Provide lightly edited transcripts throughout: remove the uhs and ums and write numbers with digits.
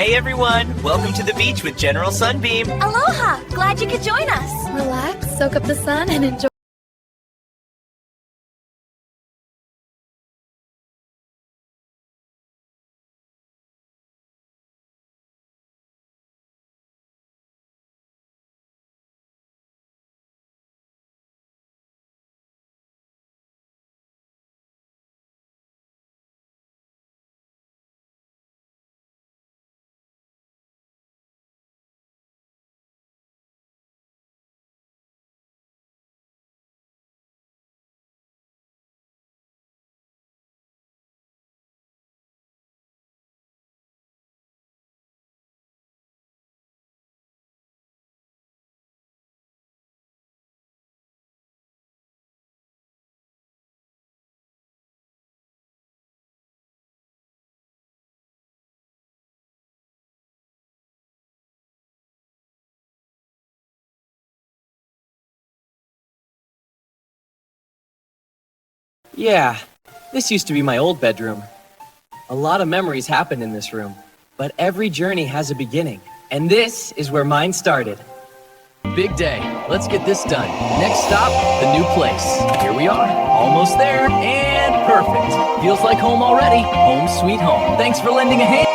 Hey everyone, welcome to the beach with General Sunbeam. Aloha! Glad you could join us. Relax, soak up the sun, and enjoy. Yeah, this used to be my old bedroom. A lot of memories happen in this room, but every journey has a beginning, and this is where mine started. Big day, let's get this done. Next stop, the new place. Here we are, almost there, and perfect. Feels like home already. Home sweet home. Thanks for lending a hand.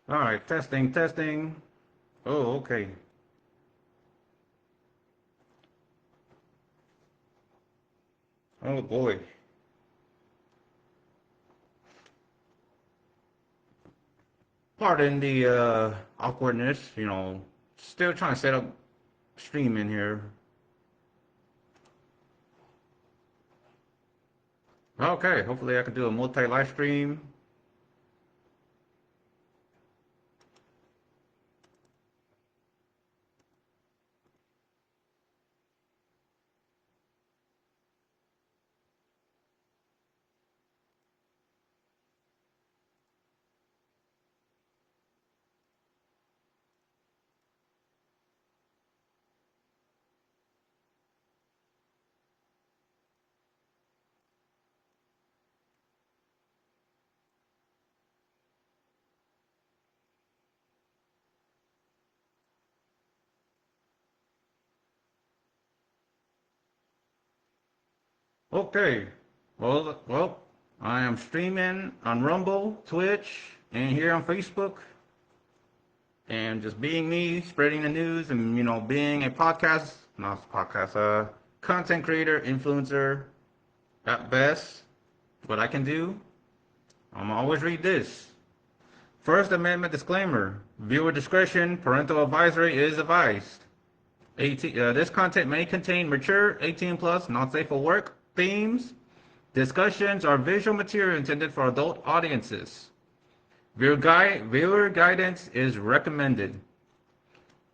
All right, testing, testing. Oh, okay. Oh boy. Pardon the awkwardness, still trying to set up stream in here. Okay, hopefully I can do a multi-live stream. Okay, well, I am streaming on Rumble, Twitch, and here on Facebook, and just being me, spreading the news, and being a content creator, influencer at best. What I can do, I'm gonna always read this. First Amendment disclaimer: viewer discretion, parental advisory is advised. This content may contain mature, 18 plus, not safe for work themes, discussions, or visual material intended for adult audiences. Viewer guidance is recommended.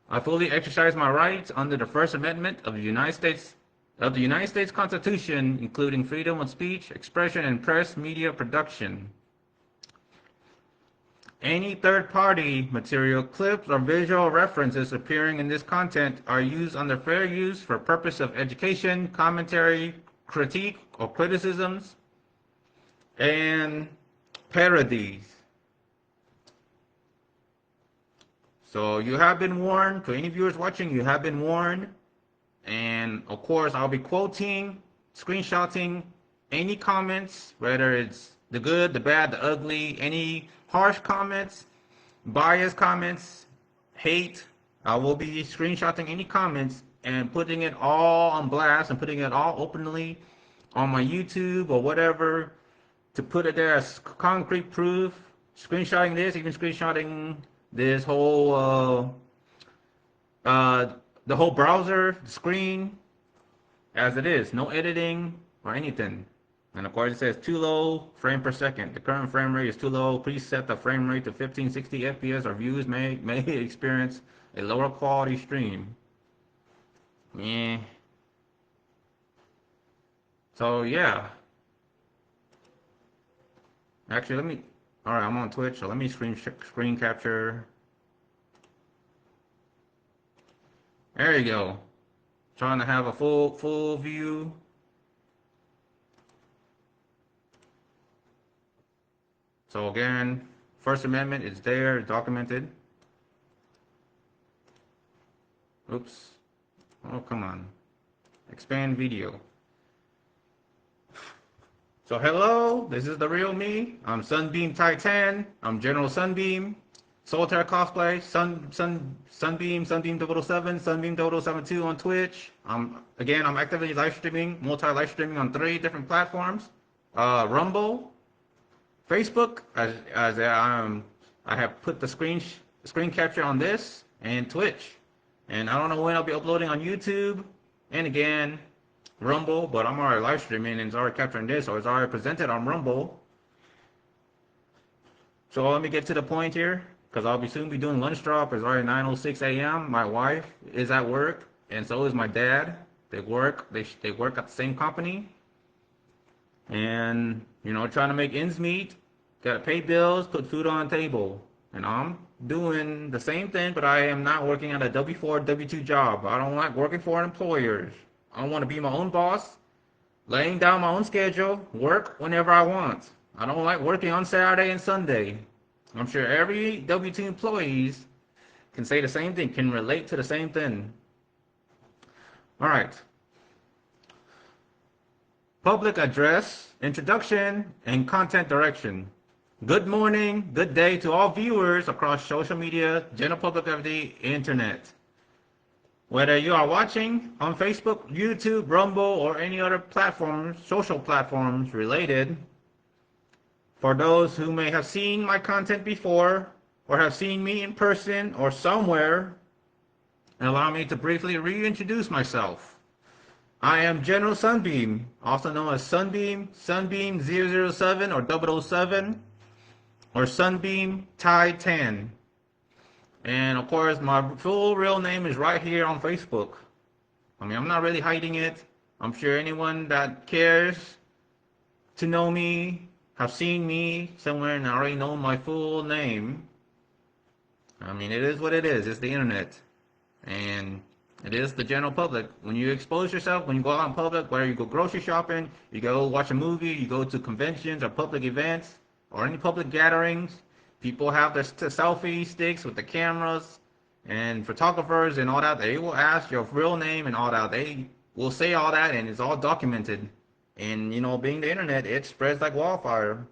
I fully exercise my rights under the First Amendment of the United States Constitution, including freedom of speech, expression, and press media production. Any third-party material, clips, or visual references appearing in this content are used under fair use for purpose of education, commentary, critique, or criticisms, and parodies. So you have been warned. To any viewers watching, you have been warned. And of course, I'll be quoting, screenshotting any comments, whether it's the good, the bad, the ugly, any harsh comments, biased comments, hate. I will be screenshotting any comments and putting it all on blast and putting it all openly on my YouTube or whatever to put it there as concrete proof. Screenshotting this, even screenshotting this whole the whole browser, the screen, as it is. No editing or anything. And of course it says too low frame per second. The current frame rate is too low. Please set the frame rate to 1560 FPS or viewers may experience a lower quality stream. Yeah. So yeah. Actually, alright, I'm on Twitch, so let me screen capture. There you go. Trying to have a full view. So again, First Amendment is there, documented. Oops. Oh, come on. Expand video. So hello, this is the real me. I'm Sunbeam Titan. I'm General Sunbeam. Solitaire cosplay, Sunbeam 007, Sunbeam 072 on Twitch. I'm actively live streaming, live streaming on 3 different platforms. Rumble, Facebook, as I have put the screen capture on this, and Twitch. And I don't know when I'll be uploading on YouTube. And again, Rumble, but I'm already live streaming and it's already capturing this, so it's already presented on Rumble. So let me get to the point here, because I'll be soon be doing lunch drop. It's already 9:06 a.m. My wife is at work, and so is my dad. They work at the same company, and trying to make ends meet. Gotta pay bills, put food on the table, and I'm doing the same thing, but I am not working at a W4, W2 job. I don't like working for employers. I want to be my own boss, laying down my own schedule, work whenever I want. I don't like working on Saturday and Sunday. I'm sure every W2 employees can say the same thing, can relate to the same thing. All right. Public address, introduction, and content direction. Good morning, good day to all viewers across social media, general public of the internet. Whether you are watching on Facebook, YouTube, Rumble, or any other platforms, social platforms related, for those who may have seen my content before, or have seen me in person or somewhere, allow me to briefly reintroduce myself. I am General Sunbeam, also known as Sunbeam, Sunbeam 007 or 007, or Sunbeam Titan. And of course, my full real name is right here on Facebook. I mean, I'm not really hiding it. I'm sure anyone that cares to know me, have seen me somewhere and already know my full name. I mean, it is what it is. It's the internet. And it is the general public. When you expose yourself, when you go out in public, whether you go grocery shopping, you go watch a movie, you go to conventions or public events, or any public gatherings, people have their selfie sticks with the cameras and photographers and all that. They will ask your real name and all that. They will say all that, and it's all documented. And being the internet, it spreads like wildfire.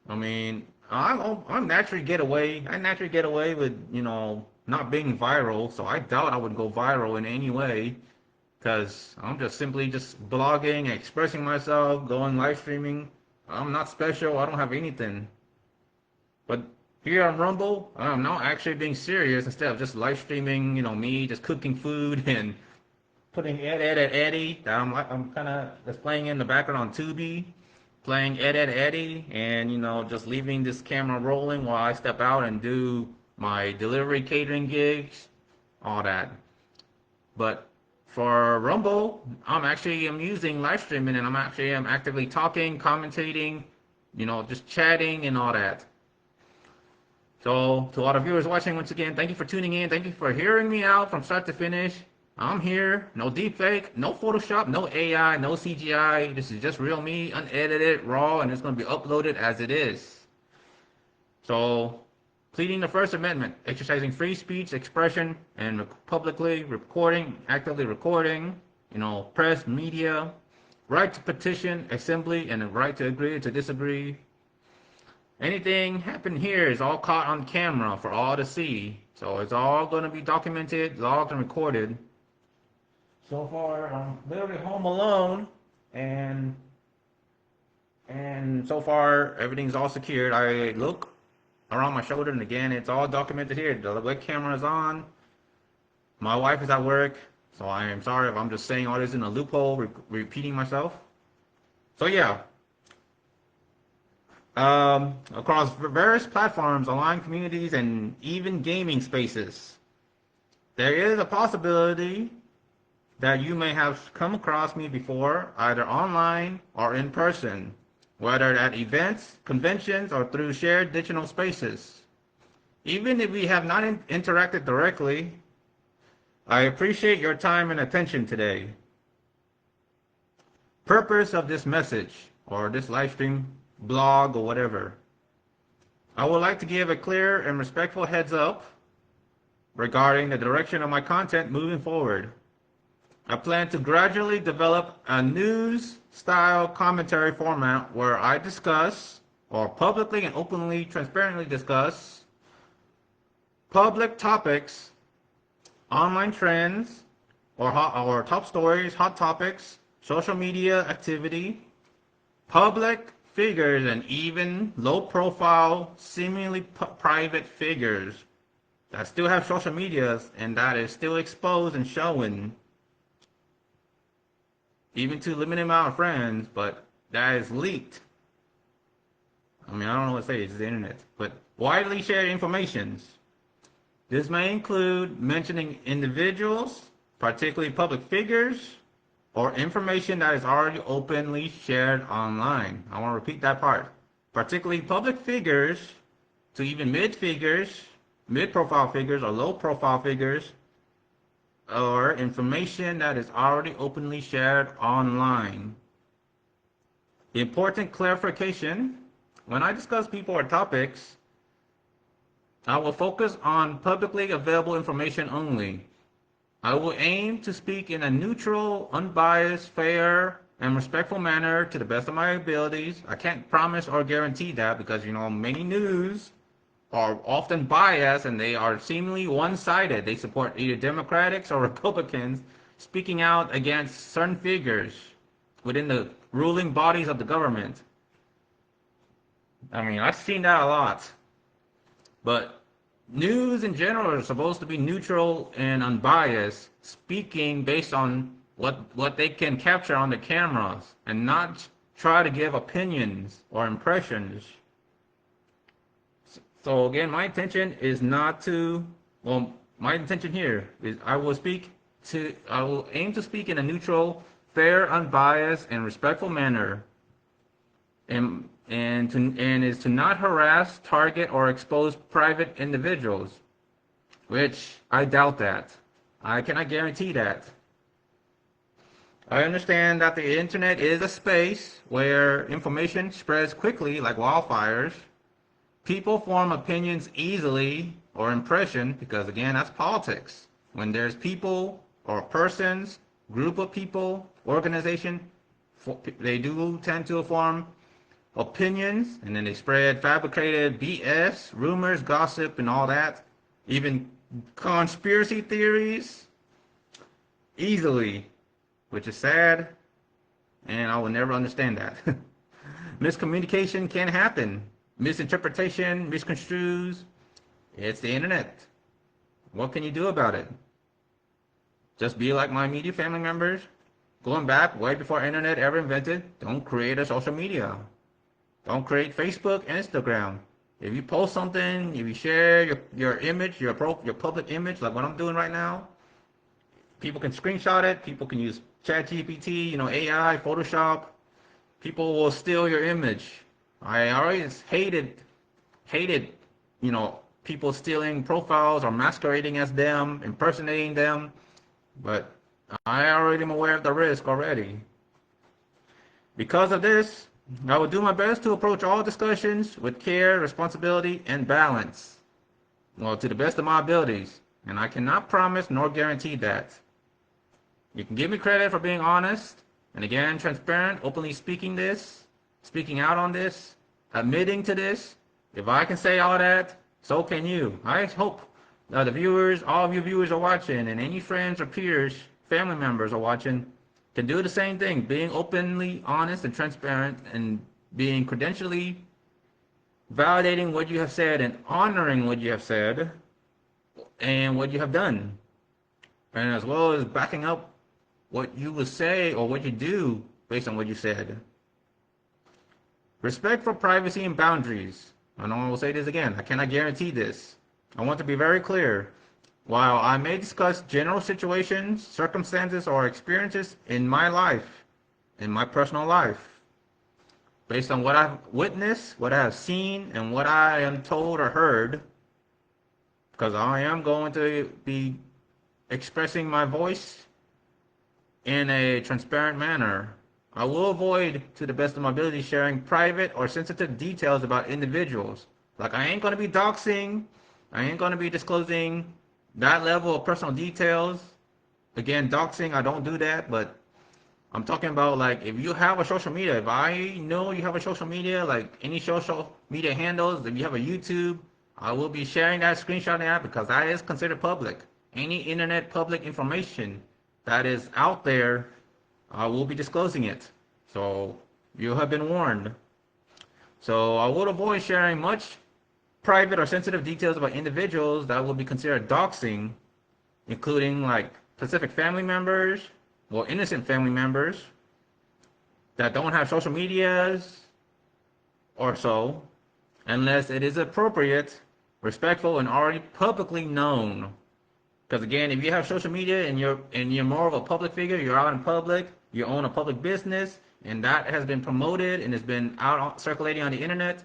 I mean, I'm naturally get away. I naturally get away with not being viral. So I doubt I would go viral in any way, because I'm just simply blogging, expressing myself, going live streaming. I'm not special. I don't have anything. But here on Rumble, I'm now actually being serious instead of just live streaming, me just cooking food and putting Eddie. I'm kind of just playing in the background on Tubi, playing Eddie, and just leaving this camera rolling while I step out and do my delivery catering gigs, all that. But for Rumble, I'm using live streaming, and I'm actively talking, commentating, just chatting and all that. So to all the viewers watching, once again, thank you for tuning in. Thank you for hearing me out from start to finish. I'm here. No deepfake, no Photoshop, no AI, no CGI. This is just real me, unedited, raw, and it's going to be uploaded as it is. So, pleading the First Amendment, exercising free speech, expression, and publicly recording, actively recording, press, media, right to petition, assembly, and the right to agree or to disagree. Anything happen here is all caught on camera for all to see. So it's all going to be documented, logged, and recorded. So far, I'm literally home alone, and so far everything's all secured. I look around my shoulder, and again, it's all documented here. The web camera is on. My wife is at work, so I am sorry if I'm just saying all this in a loophole, repeating myself. So yeah, across various platforms, online communities, and even gaming spaces, there is a possibility that you may have come across me before, either online or in person, whether at events, conventions, or through shared digital spaces. Even if we have not interacted directly, I appreciate your time and attention today. Purpose of this message, or this live stream, blog, or whatever. I would like to give a clear and respectful heads up regarding the direction of my content moving forward. I plan to gradually develop a news-style commentary format where I discuss, or publicly and openly, transparently discuss, public topics, online trends, or top stories, hot topics, social media activity, public figures, and even low-profile, seemingly private figures that still have social medias and that is still exposed and showing, even to a limited amount of friends, but that is leaked. I mean, I don't know what to say, it's the internet, but widely shared informations. This may include mentioning individuals, particularly public figures, or information that is already openly shared online. I want to repeat that part. Particularly public figures to even mid-profile figures, or low-profile figures, or information that is already openly shared online. The important clarification: when I discuss people or topics, I will focus on publicly available information only. I will aim to speak in a neutral, unbiased, fair, and respectful manner to the best of my abilities. I can't promise or guarantee that because, many news are often biased and they are seemingly one-sided. They support either Democrats or Republicans speaking out against certain figures within the ruling bodies of the government. I mean, I've seen that a lot. But news in general is supposed to be neutral and unbiased, speaking based on what they can capture on the cameras and not try to give opinions or impressions. So again, my intention is not to, my intention here is I will aim to speak in a neutral, fair, unbiased, and respectful manner, and is to not harass, target, or expose private individuals, which I doubt that. I cannot guarantee that. I understand that the internet is a space where information spreads quickly like wildfires. People form opinions easily, or impression, because again, that's politics. When there's people or persons, group of people, organization, they do tend to form opinions, and then they spread fabricated BS, rumors, gossip, and all that, even conspiracy theories, easily, which is sad, and I will never understand that. Miscommunication can happen. Misinterpretation, misconstrues. It's the internet. What can you do about it? Just be like my immediate family members. Going back way before internet ever invented, don't create a social media. Don't create Facebook, Instagram. If you post something, if you share your image, your public image, like what I'm doing right now, people can screenshot it. People can use ChatGPT, AI, Photoshop. People will steal your image. I always hated, people stealing profiles or masquerading as them, impersonating them. But I already am aware of the risk already. Because of this, I will do my best to approach all discussions with care, responsibility, and balance. Well, to the best of my abilities. And I cannot promise nor guarantee that. You can give me credit for being honest, and again, transparent, openly speaking out on this, admitting to this. If I can say all that, so can you. I hope the viewers, all of you viewers are watching, and any friends or peers family members are watching can do the same thing, being openly honest and transparent and being credentially validating what you have said and honoring what you have said and what you have done, and as well as backing up what you would say or what you do based on what you said. Respect for privacy and boundaries. I know I will say this again. I cannot guarantee this. I want to be very clear. While I may discuss general situations, circumstances, or experiences in my life, in my personal life, based on what I've witnessed, what I have seen, and what I am told or heard, because I am going to be expressing my voice in a transparent manner, I will avoid, to the best of my ability, sharing private or sensitive details about individuals. Like, I ain't going to be doxing, I ain't going to be disclosing that level of personal details. Again, doxing, I don't do that, but I'm talking about, like, if you have a social media, if I know you have a social media, like any social media handles, if you have a YouTube, I will be sharing that, screenshotting that, because that is considered public. Any internet public information that is out there, I will be disclosing it. So you have been warned. So I would avoid sharing much private or sensitive details about individuals that will be considered doxing, including like specific family members, well, innocent family members that don't have social medias or so, unless it is appropriate, respectful, and already publicly known. Because again, if you have social media and you're more of a public figure, you're out in public, you own a public business, and that has been promoted and has been circulating on the internet,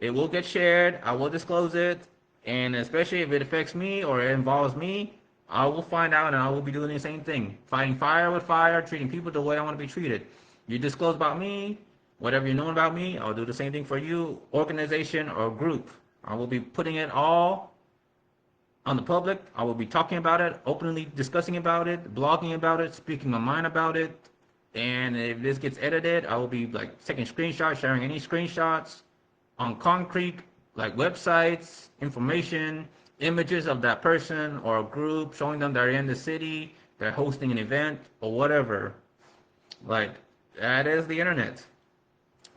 it will get shared. I will disclose it, and especially if it affects me or it involves me, I will find out and I will be doing the same thing. Fighting fire with fire, treating people the way I want to be treated. You disclose about me, whatever you know about me, I'll do the same thing for you, organization or group. I will be putting it all on the public. I will be talking about it, openly discussing about it, blogging about it, speaking my mind about it. And if this gets edited, I will be like taking screenshots, sharing any screenshots on concrete, like websites, information, images of that person or a group, showing them they're in the city, they're hosting an event or whatever. Like, that is the internet.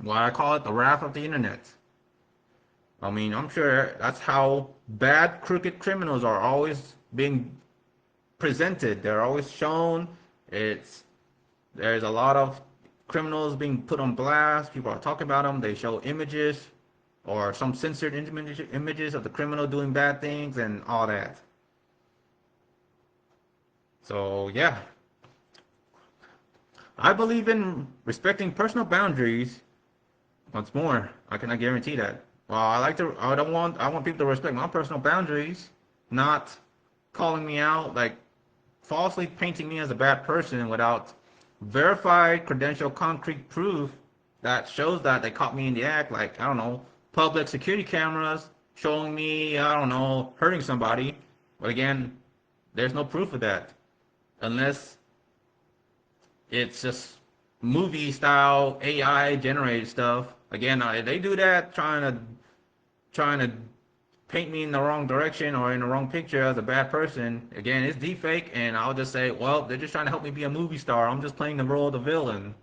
Why I call it the wrath of the internet. I mean, I'm sure that's how bad, crooked criminals are always being presented. They're always shown. There's a lot of criminals being put on blast. People are talking about them. They show images or some censored images of the criminal doing bad things and all that. So, yeah. I believe in respecting personal boundaries. Once more, I cannot guarantee that. Well, I want people to respect my personal boundaries, not calling me out, like falsely painting me as a bad person without verified, credential, concrete proof that shows that they caught me in the act, like, I don't know, public security cameras showing me, I don't know, hurting somebody. But again, there's no proof of that. Unless it's just movie style AI generated stuff. Again, they do that trying to paint me in the wrong direction or in the wrong picture as a bad person. Again, it's deepfake, and I'll just say, well, they're just trying to help me be a movie star. I'm just playing the role of the villain.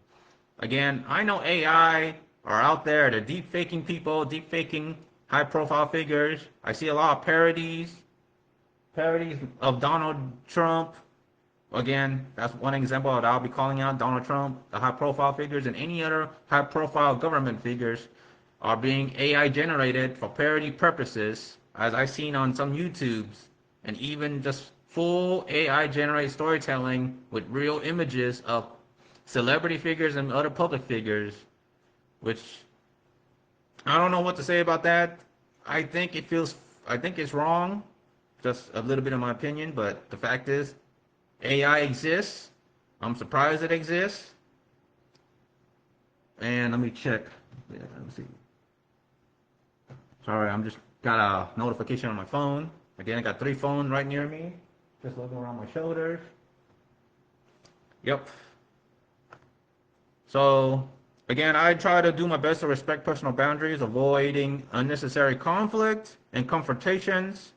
Again, I know AI are out there. They're deepfaking people, deepfaking high-profile figures. I see a lot of parodies of Donald Trump. Again, that's one example that I'll be calling out. Donald Trump, the high-profile figures, and any other high-profile government figures are being AI generated for parody purposes, as I've seen on some YouTubes, and even just full AI generated storytelling with real images of celebrity figures and other public figures, which I don't know what to say about that. I think it's wrong, just a little bit of my opinion, but the fact is, AI exists. I'm surprised it exists. And let me check. Yeah, let me see. Sorry, I'm just got a notification on my phone. Again, I got 3 phones right near me. Just looking around my shoulders. Yep. So, again, I try to do my best to respect personal boundaries, avoiding unnecessary conflict and confrontations.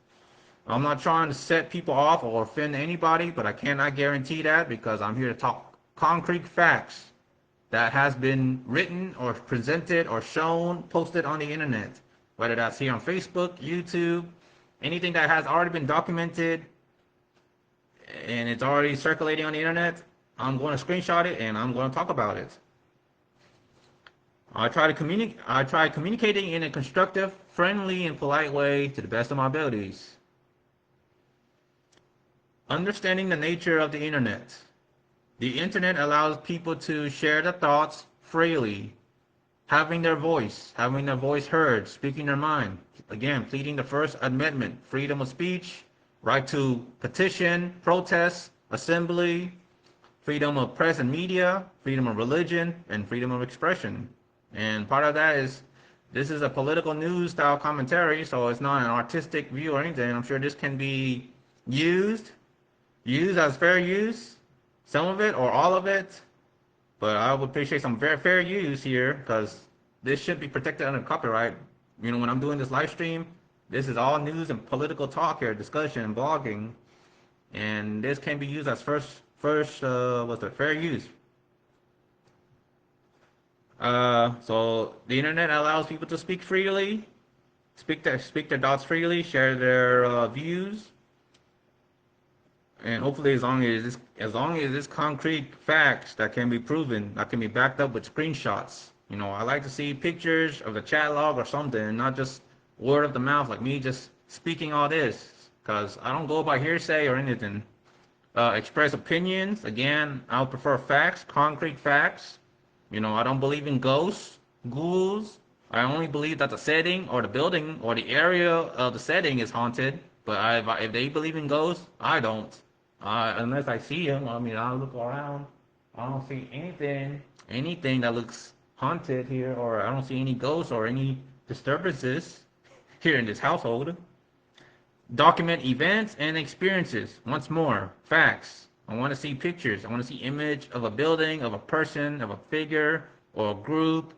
I'm not trying to set people off or offend anybody, but I cannot guarantee that because I'm here to talk concrete facts that has been written or presented or shown, posted on the internet, whether that's here on Facebook, YouTube, anything that has already been documented and it's already circulating on the internet, I'm going to screenshot it and I'm going to talk about it. I try communicating in a constructive, friendly, and polite way to the best of my abilities. Understanding the nature of the internet. The internet allows people to share their thoughts freely, having their voice heard, speaking their mind. Again, pleading the First Amendment, freedom of speech, right to petition, protest, assembly, freedom of press and media, freedom of religion, and freedom of expression. And part of that is, this is a political news style commentary, so it's not an artistic view or anything. I'm sure this can be used as fair use, some of it or all of it, but I would appreciate some very fair use here because this should be protected under copyright. You know, when I'm doing this live stream, this is all news and political talk here, discussion and blogging, and this can be used as fair use. So the internet allows people to speak freely, speak their thoughts freely, share their views. And hopefully, as long as it's concrete facts that can be proven, that can be backed up with screenshots. You know, I like to see pictures of the chat log or something, not just word of the mouth like me just speaking all this. Because I don't go by hearsay or anything. Express opinions. Again, I would prefer facts, concrete facts. You know, I don't believe in ghosts, ghouls. I only believe that the setting or the building or the area of the setting is haunted. But if they believe in ghosts, I don't. Unless I see them, I mean, I look around. I don't see anything that looks haunted here, or I don't see any ghosts or any disturbances here in this household. Document events and experiences. Once more, facts. I want to see pictures. I want to see image of a building, of a person, of a figure, or a group,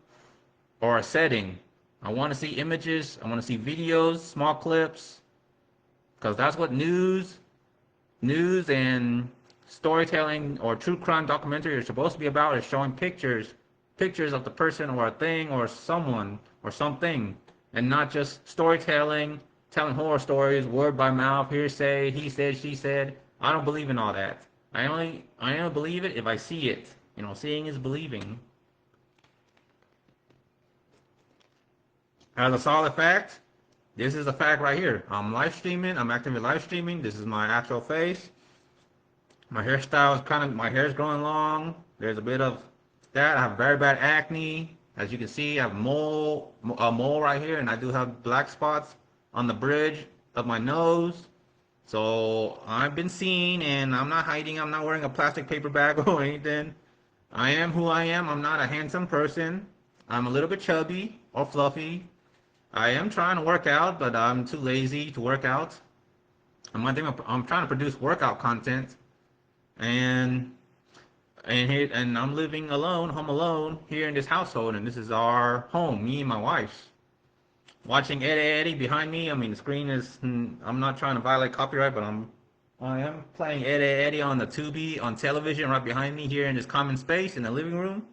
or a setting. I want to see images. I want to see videos, small clips, because that's what news and storytelling or true crime documentary are supposed to be about, is showing pictures of the person or a thing or someone or something, and not just storytelling, telling horror stories, word by mouth, hearsay, he said, she said. I don't believe in all that. I only believe it if I see it. You know, seeing is believing. As a solid fact, this is a fact right here. I'm live streaming. I'm actively live streaming. This is my actual face. My hairstyle is my hair's growing long. There's a bit of that. I have very bad acne. As you can see, I have a mole right here, and I do have black spots on the bridge of my nose. So I've been seen, and I'm not hiding. I'm not wearing a plastic paper bag or anything. I am who I am. I'm not a handsome person. I'm a little bit chubby or fluffy. I am trying to work out, but I'm too lazy to work out. I'm trying to produce workout content, and I'm living alone, home alone, here in this household, and this is our home, me and my wife. Watching Eddie behind me. I mean, the screen is. I'm not trying to violate copyright, but I am playing Eddie on the Tubi on television right behind me here in this common space in the living room.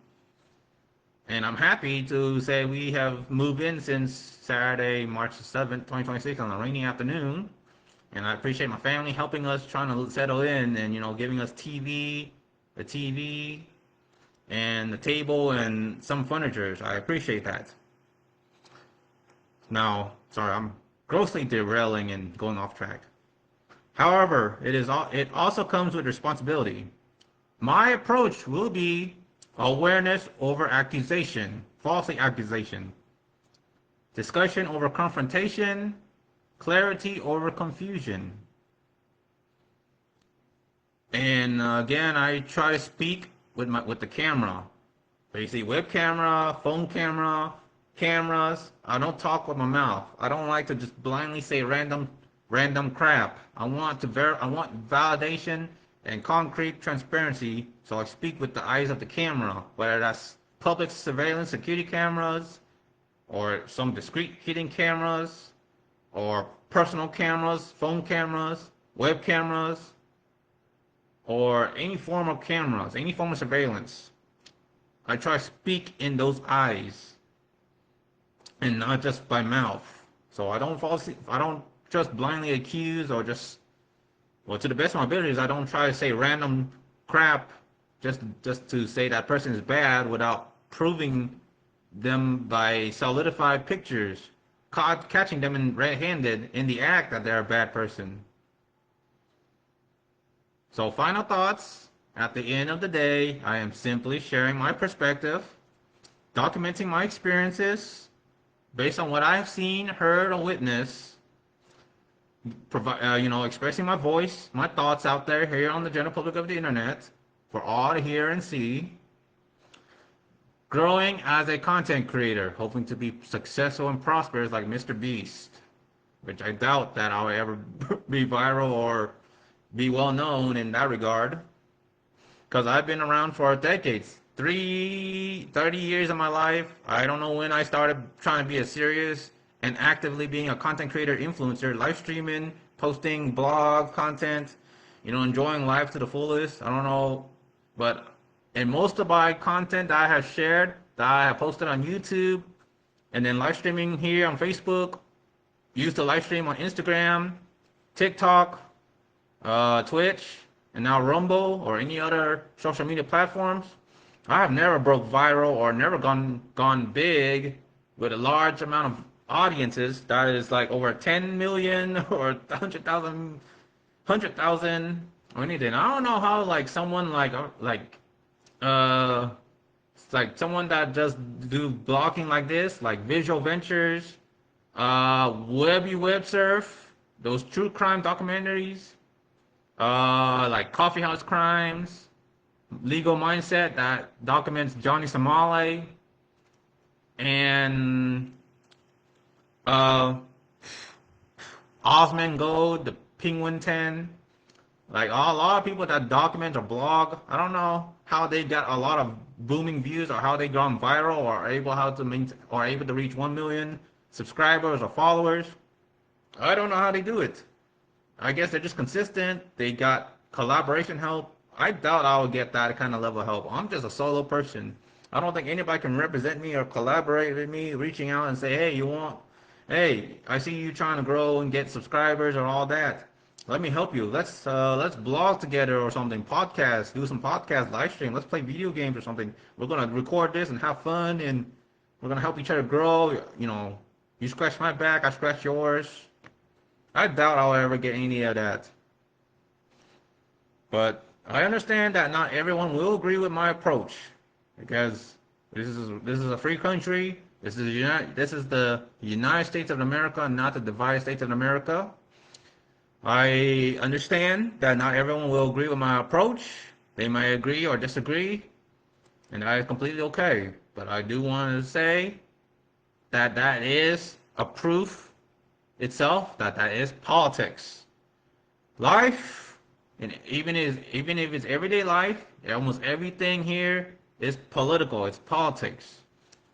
And I'm happy to say we have moved in since Saturday, March 7th, 2026 on a rainy afternoon. And I appreciate my family helping us, trying to settle in and, you know, giving us the TV and the table and some furniture. I appreciate that. Now, sorry, I'm grossly derailing and going off track. However, it also comes with responsibility. My approach will be awareness over accusation, false accusation, discussion over confrontation, clarity over confusion. And again, I try to speak with the camera. Basically, web camera, phone camera, cameras. I don't talk with my mouth. I don't like to just blindly say random crap. I want validation and concrete transparency, so I speak with the eyes of the camera, whether that's public surveillance security cameras or some discrete hidden cameras or personal cameras, phone cameras, web cameras, or any form of cameras, any form of surveillance. I try to speak in those eyes and not just by mouth. So I don't just blindly accuse or just, well, to the best of my abilities, I don't try to say random crap just to say that person is bad without proving them by solidified pictures, catching them in red-handed in the act that they're a bad person. So final thoughts. At the end of the day, I am simply sharing my perspective, documenting my experiences based on what I have seen, heard, or witnessed, expressing my voice, my thoughts out there here on the general public of the internet for all to hear and see. Growing as a content creator, hoping to be successful and prosperous like Mr. Beast, which I doubt that I'll ever be viral or be well known in that regard, because I've been around for decades, 30 years of my life. I don't know when I started trying to be a serious and actively being a content creator, influencer, live streaming, posting blog content, enjoying life to the fullest. I don't know, but in most of my content that I have shared, that I have posted on YouTube, and then live streaming here on Facebook, used to live stream on Instagram, TikTok, Twitch, and now Rumble or any other social media platforms, I have never broke viral or never gone big with a large amount of audiences that is like over 10 million or 100,000 or anything. I don't know how like someone it's like someone that just do blogging like this, like Visual Ventures, web surf, those true crime documentaries, like Coffee House Crimes, Legal Mindset that documents Johnny Somali, and Osman Gold, the Penguin 10. Like a lot of people that document or blog, I don't know how they got a lot of booming views or how they gone viral or able to reach 1 million subscribers or followers. I don't know how they do it. I guess they're just consistent. They got collaboration help. I doubt I will get that kind of level of help. I'm just a solo person. I don't think anybody can represent me or collaborate with me, reaching out and say, hey, I see you trying to grow and get subscribers or all that. Let me help you. Let's blog together or something. Podcast, do some podcast live stream. Let's play video games or something. We're gonna record this and have fun, and we're gonna help each other grow. You scratch my back, I scratch yours. I doubt I'll ever get any of that. But I understand that not everyone will agree with my approach, because this is a free country. This is the United States of America, not the divided states of America. I understand that not everyone will agree with my approach. They might agree or disagree, and that is completely okay. But I do want to say that is a proof itself that is politics. Life, and even if it's everyday life, almost everything here is political. It's politics.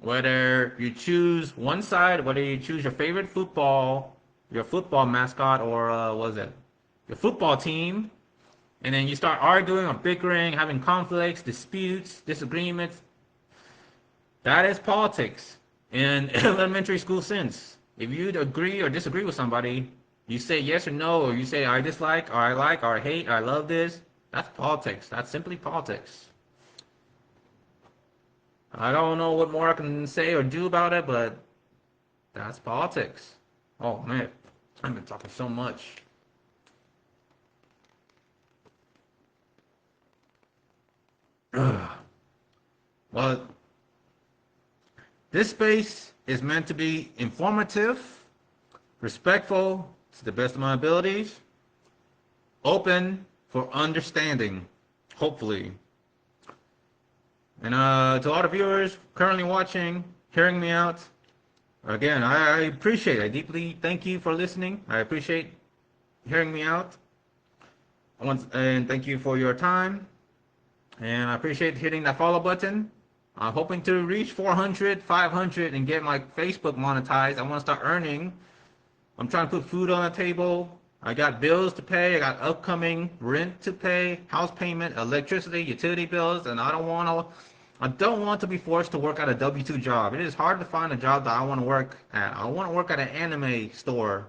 Whether you choose one side, whether you choose your favorite your football mascot, or your football team, and then you start arguing or bickering, having conflicts, disputes, disagreements. That is politics in elementary school sense. If you agree or disagree with somebody, you say yes or no, or you say I dislike, or I like, or I hate, or I love this. That's politics. That's simply politics. I don't know what more I can say or do about it, but that's politics. Oh man, I've been talking so much. Well, this space is meant to be informative, respectful to the best of my abilities, open for understanding, hopefully. And to all the viewers currently watching, hearing me out, again, I appreciate it. I deeply thank you for listening. I appreciate hearing me out. And thank you for your time. And I appreciate hitting that follow button. I'm hoping to reach 400, 500, and get my Facebook monetized. I want to start earning I'm trying to put food on the table. I got bills to pay. I got upcoming rent to pay, house payment, electricity, utility bills, and I don't want to be forced to work at a W-2 job. It is hard to find a job that I want to work at. I want to work at an anime store.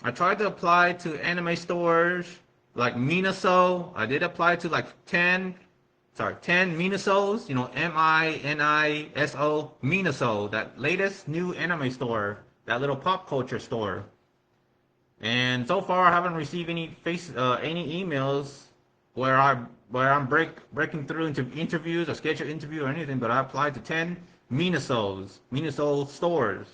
I tried to apply to anime stores like Minaso. I did apply to like 10 Minasos, Miniso, Minaso, that latest new anime store, that little pop culture store. And so far, I haven't received any emails where I'm breaking through into interviews or scheduled interview or anything. But I applied to 10 Minaso stores.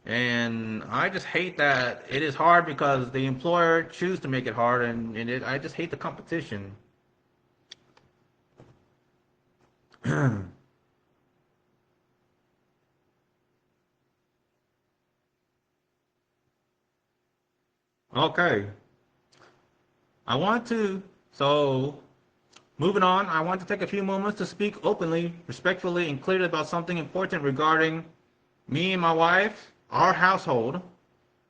And I just hate that it is hard because the employer chooses to make it hard, I just hate the competition. Okay. So moving on, I want to take a few moments to speak openly, respectfully, and clearly about something important regarding me and my wife, our household,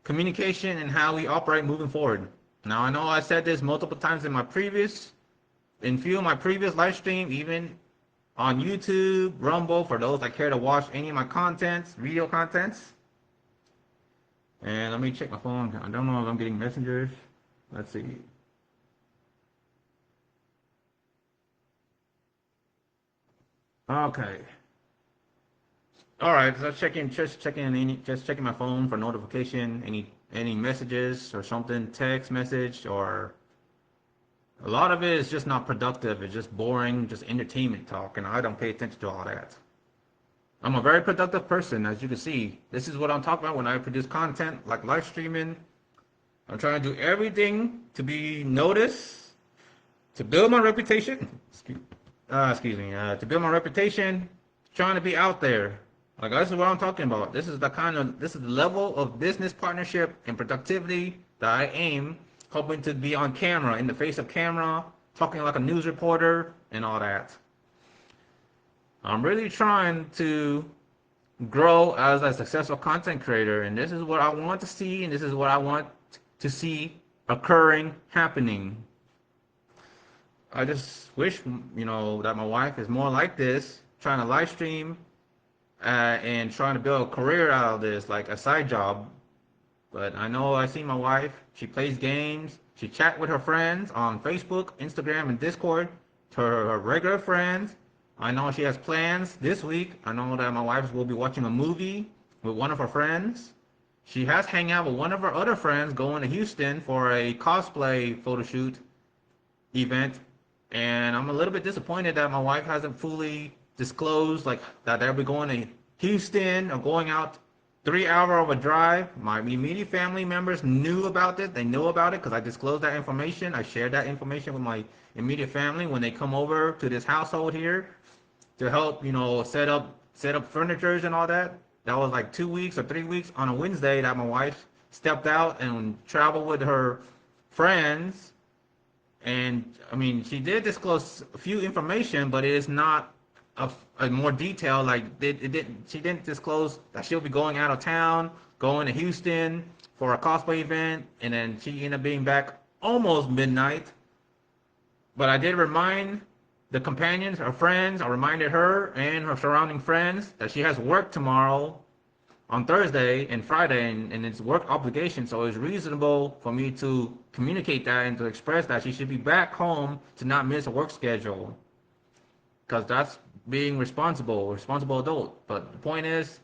communication, and how we operate moving forward. Now, I know I said this multiple times in few of my previous live stream, even on YouTube, Rumble, for those that care to watch any of my video contents. And let me check my phone. I don't know if I'm getting messengers. Let's see. Okay. All right. So just checking my phone for notification, any messages or something, text message, or a lot of it is just not productive. It's just boring, just entertainment talk, and I don't pay attention to all that. I'm a very productive person, as you can see. This is what I'm talking about when I produce content, like live streaming. I'm trying to do everything to be noticed, to build my reputation. To build my reputation, trying to be out there. Like, this is what I'm talking about. This is the level of business partnership and productivity that I aim, hoping to be on camera, in the face of camera, talking like a news reporter and all that. I'm really trying to grow as a successful content creator, and this is what I want to see, and this is what I want to see happening. I just wish, that my wife is more like this, trying to live stream and trying to build a career out of this, like a side job. But I see my wife, she plays games, she chat with her friends on Facebook, Instagram, and Discord, to her regular friends. I know she has plans this week. I know that my wife will be watching a movie with one of her friends. She has hang out with one of her other friends going to Houston for a cosplay photo shoot event. And I'm a little bit disappointed that my wife hasn't fully disclosed like that they'll be going to Houston or going out 3 hour of a drive. My immediate family members knew about it. They know about it because I disclosed that information. I shared that information with my immediate family when they come over to this household here to help, set up furnitures and all that. That was like 2 weeks or 3 weeks on a Wednesday that my wife stepped out and traveled with her friends. And she did disclose a few information, but it is not a more detailed. Like she didn't disclose that she'll be going out of town, going to Houston for a cosplay event, and then she ended up being back almost midnight. But I did remind the companions, her friends, I reminded her and her surrounding friends that she has work tomorrow on Thursday and Friday, and it's work obligation, so it's reasonable for me to communicate that and to express that she should be back home to not miss a work schedule. Because that's being responsible adult. But the point is,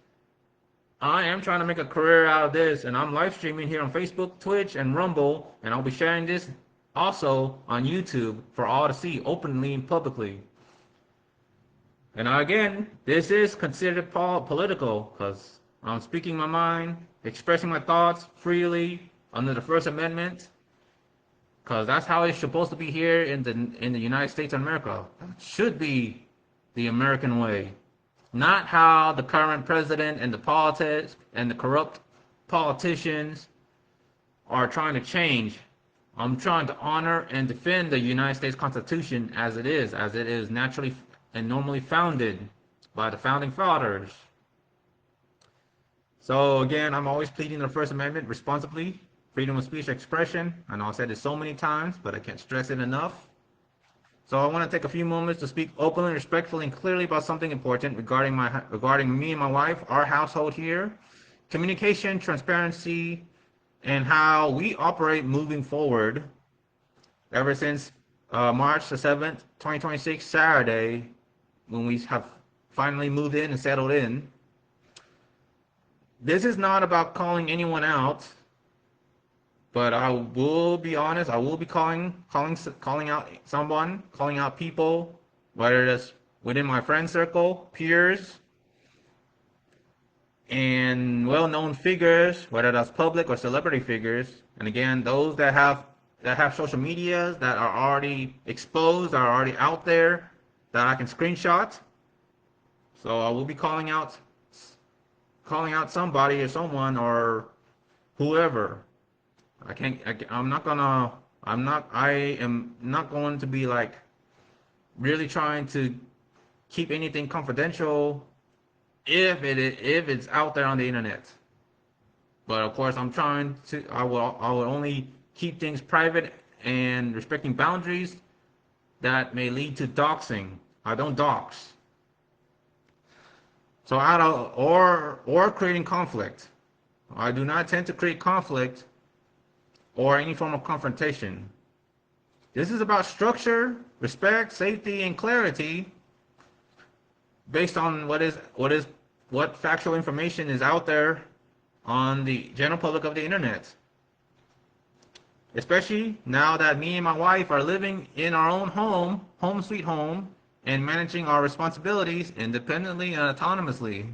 I am trying to make a career out of this, and I'm live streaming here on Facebook, Twitch, and Rumble, and I'll be sharing this also on YouTube for all to see openly and publicly. And again, this is considered political because I'm speaking my mind, expressing my thoughts freely under the First Amendment, because that's how it's supposed to be here in the United States of America. It should be the American way, not how the current president and the politics and the corrupt politicians are trying to change. I'm trying to honor and defend the United States Constitution as it is naturally and normally founded by the founding fathers. So again, I'm always pleading the First Amendment responsibly, freedom of speech expression. I know I said it so many times, but I can't stress it enough. So I want to take a few moments to speak openly, respectfully, and clearly about something important regarding me and my wife, our household here, communication, transparency, and how we operate moving forward. Ever since March the 7th, 2026, Saturday, when we have finally moved in and settled in. This is not about calling anyone out, but I will be honest. I will be calling out someone, calling out people, whether it's within my friend circle, peers, and well-known figures, whether that's public or celebrity figures. And again, those that have social medias that are already exposed, are already out there, that I can screenshot. So I will be calling out somebody or someone or whoever. I am not going to be like really trying to keep anything confidential if it's out there on the internet. But of course, I will only keep things private and respecting boundaries that may lead to doxing. I don't dox. So or creating conflict. I do not tend to create conflict or any form of confrontation. This is about structure, respect, safety, and clarity based on what factual information is out there on the general public of the internet. Especially now that me and my wife are living in our own home sweet home, and managing our responsibilities independently and autonomously.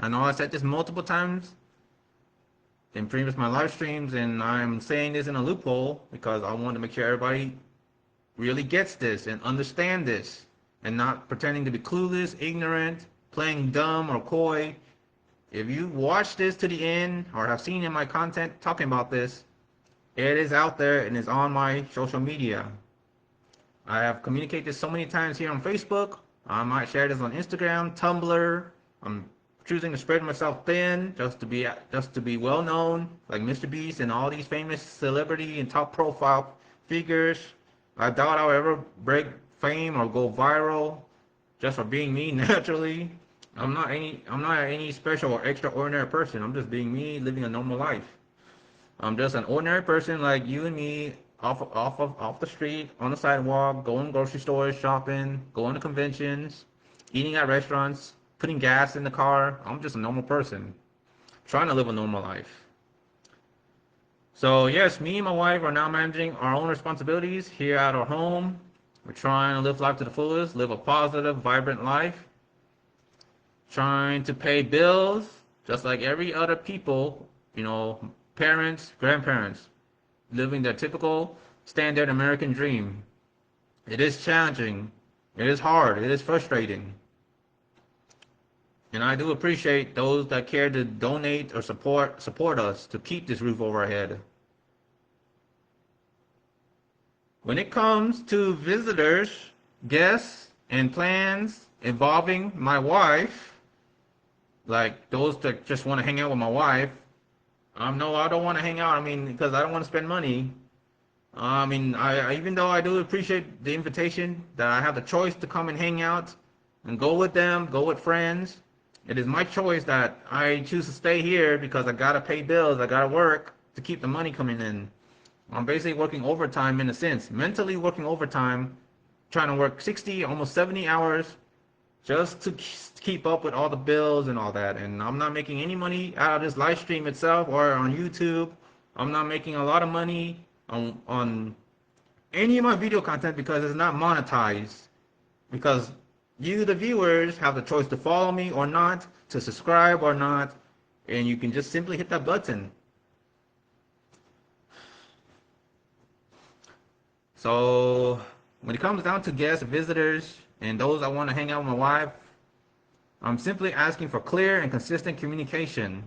I know I said this multiple times in previous my live streams, and I'm saying this in a loophole because I want to make sure everybody really gets this and understand this, and not pretending to be clueless, ignorant, playing dumb or coy. If you watch this to the end or have seen in my content talking about this, it is out there and it's on my social media. I have communicated this so many times here on Facebook. I might share this on Instagram, Tumblr. I'm choosing to spread myself thin just to be well known, like Mr. Beast and all these famous celebrity and top profile figures. I doubt I'll ever break fame or go viral just for being me naturally. I'm not any special or extraordinary person. I'm just being me, living a normal life. I'm just an ordinary person like you and me, off the street, on the sidewalk, going grocery stores, shopping, going to conventions, eating at restaurants, putting gas in the car. I'm just a normal person trying to live a normal life. So yes, me and my wife are now managing our own responsibilities here at our home. We're trying to live life to the fullest, live a positive, vibrant life, trying to pay bills just like every other people, parents, grandparents, living their typical standard American dream. It is challenging, it is hard, it is frustrating. And I do appreciate those that care to donate or support us to keep this roof over our head. When it comes to visitors, guests, and plans involving my wife, like those that just want to hang out with my wife, no, I don't want to hang out. Because I don't want to spend money. Even though I do appreciate the invitation, that I have the choice to come and hang out and go with them, go with friends. It is my choice that I choose to stay here because I gotta pay bills, I gotta work to keep the money coming in. I'm basically working overtime in a sense, mentally working overtime, trying to work 60, almost 70 hours just to keep up with all the bills and all that. And I'm not making any money out of this live stream itself or on YouTube. I'm not making a lot of money on any of my video content because it's not monetized. Because you, the viewers, have the choice to follow me or not, to subscribe or not, and you can just simply hit that button. So when it comes down to guests, visitors, and those that want to hang out with my wife, I'm simply asking for clear and consistent communication.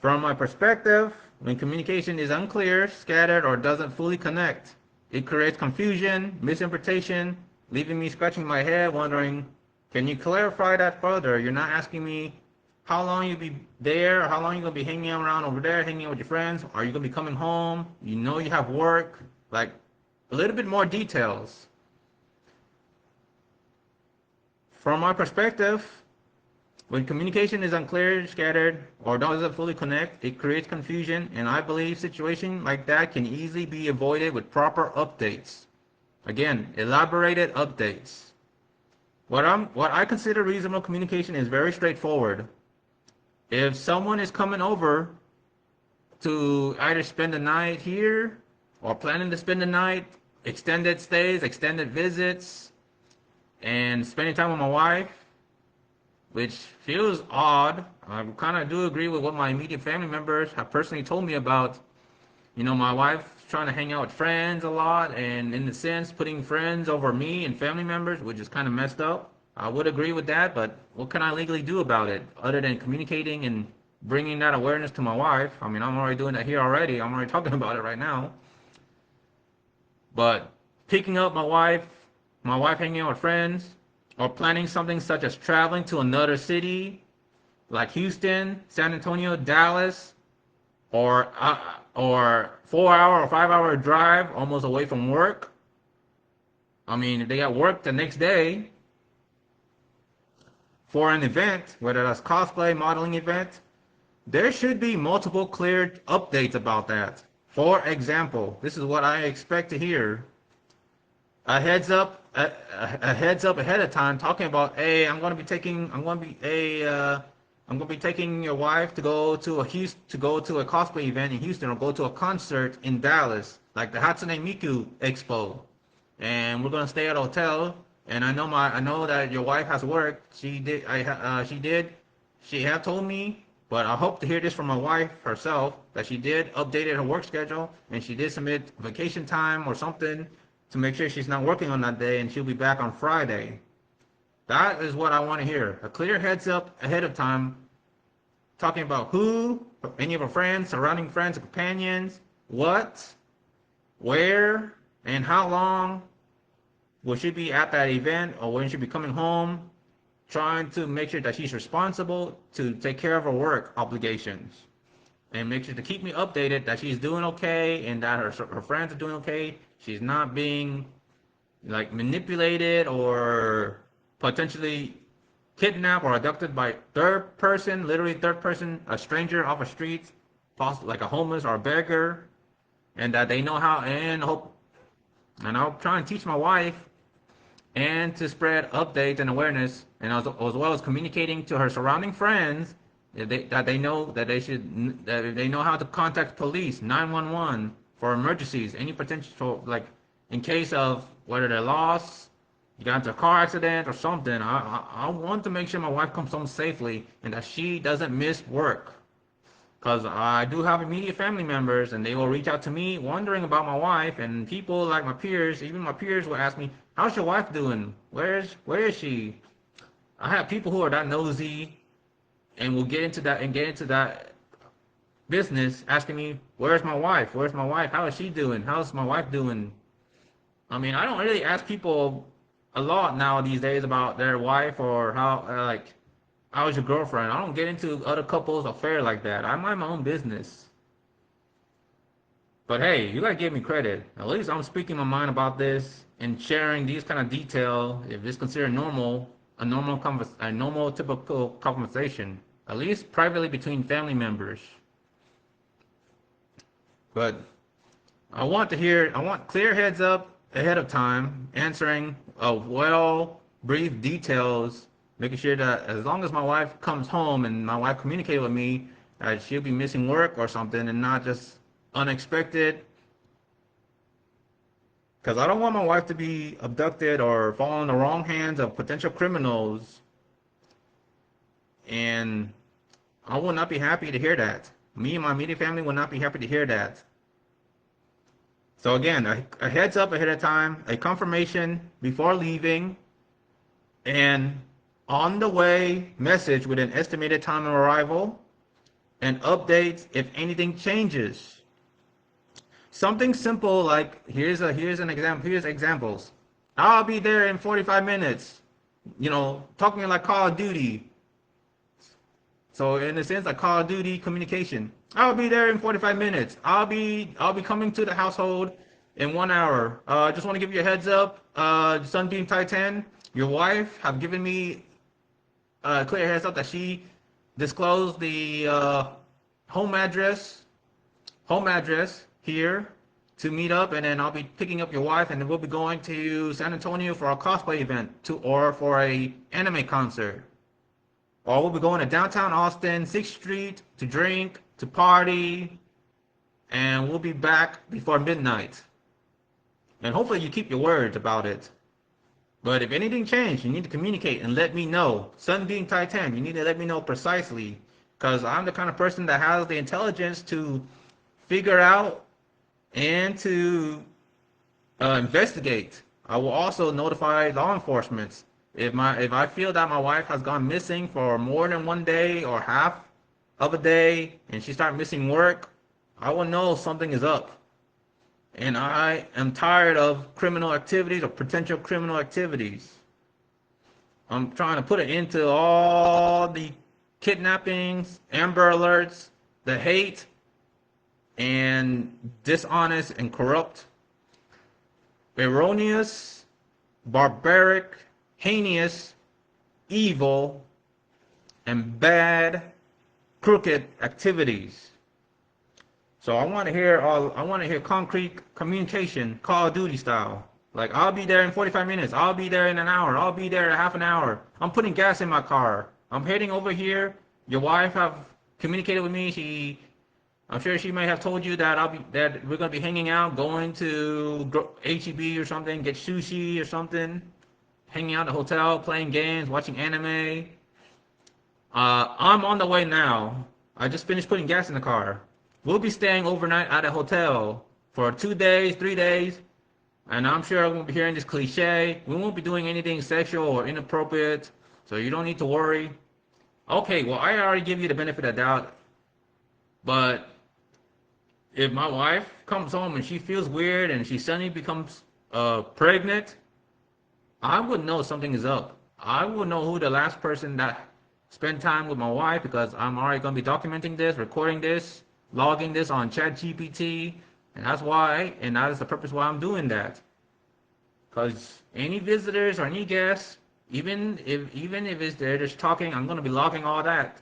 From my perspective, when communication is unclear, scattered, or doesn't fully connect, it creates confusion, misinterpretation, leaving me scratching my head wondering, can you clarify that further? You're not asking me how long you'll be there, or how long you're gonna be hanging around over there, hanging out with your friends. Are you gonna be coming home? You know you have work. Like a little bit more details. From my perspective, when communication is unclear, scattered, or doesn't fully connect, it creates confusion, and I believe situations like that can easily be avoided with proper updates. Again, elaborated updates. What I consider reasonable communication is very straightforward. If someone is coming over to either spend the night here or planning to spend the night, extended stays, extended visits, and spending time with my wife, which feels odd. I kind of do agree with what my immediate family members have personally told me about. You know, my wife's trying to hang out with friends a lot, and in the sense, putting friends over me and family members, which is kind of messed up. I would agree with that, but what can I legally do about it other than communicating and bringing that awareness to my wife? I mean, I'm already doing that here already. I'm already talking about it right now. But picking up my wife hanging out with friends, or planning something such as traveling to another city like Houston, San Antonio, Dallas, or 4-hour or 5-hour drive almost away from work. I mean, if they got work the next day for an event, whether that's cosplay, modeling event, there should be multiple clear updates about that. For example, this is what I expect to hear. A heads up ahead of time, talking about, hey, I'm going to be taking your wife to go to a cosplay event in Houston, or go to a concert in Dallas, like the Hatsune Miku Expo, and we're going to stay at a hotel. And I know that your wife has work. She have told me, but I hope to hear this from my wife herself, that she did update her work schedule, and she did submit vacation time or something to make sure she's not working on that day, and she'll be back on Friday. That is what I want to hear. A clear heads up ahead of time, talking about who, any of her friends, surrounding friends, companions, what, where, and how long will she be at that event, or when she'll be coming home, trying to make sure that she's responsible to take care of her work obligations, and make sure to keep me updated that she's doing okay, and that her friends are doing okay. She's not being like manipulated or potentially kidnapped or abducted by third person, literally third person, a stranger off a street, possibly like a homeless or a beggar, and that they know how. And I'll try and teach my wife and to spread updates and awareness, and as well as communicating to her surrounding friends that they know how to contact police, 911, for emergencies, any potential, like in case of whether they're lost, you got into a car accident or something. I want to make sure my wife comes home safely and that she doesn't miss work. Because I do have immediate family members, and they will reach out to me wondering about my wife, and people like my peers, even my peers, will ask me, how's your wife doing? Where is she? I have people who are that nosy and will get into that business, asking me, where's my wife? Where's my wife? How is she doing? How's my wife doing? I mean, I don't really ask people a lot now these days about their wife, or how's your girlfriend? I don't get into other couples' affair like that. I mind my own business. But hey, you gotta give me credit. At least I'm speaking my mind about this and sharing these kind of detail. If it's considered normal, a normal typical conversation, at least privately between family members. But I want clear heads up ahead of time, answering brief details, making sure that as long as my wife comes home and my wife communicates with me, that she'll be missing work or something, and not just unexpected. Because I don't want my wife to be abducted or fall in the wrong hands of potential criminals. And I will not be happy to hear that. Me and my immediate family will not be happy to hear that. So again, a heads up ahead of time, a confirmation before leaving, and on the way message with an estimated time of arrival, and updates if anything changes. Something simple like here's an example. Here's examples. I'll be there in 45 minutes. You know, talking like Call of Duty. So in a sense, like Call of Duty communication. I'll be there in 45 minutes. I'll be coming to the household in 1 hour. I just want to give you a heads up. Sunbeam Titan, your wife have given me a clear heads up that she disclosed the home address here to meet up, and then I'll be picking up your wife, and then we'll be going to San Antonio for a cosplay event or for a anime concert. Or we'll be going to downtown Austin, 6th Street to drink, to party, and we'll be back before midnight. And hopefully you keep your words about it. But if anything changed, you need to communicate and let me know. Sunbeam Titan, you need to let me know precisely, because I'm the kind of person that has the intelligence to figure out and to investigate. I will also notify law enforcement if I feel that my wife has gone missing for more than 1 day or half of a day, and she starts missing work. I will know something is up. And I am tired of criminal activities or potential criminal activities. I'm trying to put an end to all the kidnappings, Amber Alerts, the hate, and dishonest and corrupt, erroneous, barbaric, heinous, evil, and bad, crooked activities. So I want to hear concrete communication, Call of Duty style. Like, I'll be there in 45 minutes. I'll be there in an hour. I'll be there in half an hour. I'm putting gas in my car. I'm heading over here. Your wife have communicated with me. I'm sure she may have told you that we're gonna be hanging out, going to HEB or something, get sushi or something, hanging out at the hotel, playing games, watching anime. I'm on the way now. I just finished putting gas in the car. We'll be staying overnight at a hotel for 2 days, 3 days, and I'm sure I won't be hearing this cliche. We won't be doing anything sexual or inappropriate, so you don't need to worry. Okay, well, I already give you the benefit of the doubt, but if my wife comes home and she feels weird and she suddenly becomes pregnant, I would know something is up. I would know who the last person that spent time with my wife, because I'm already going to be documenting this, recording this, logging this on ChatGPT, and that is the purpose why I'm doing that. Because any visitors or any guests, even if they're just talking, I'm going to be logging all that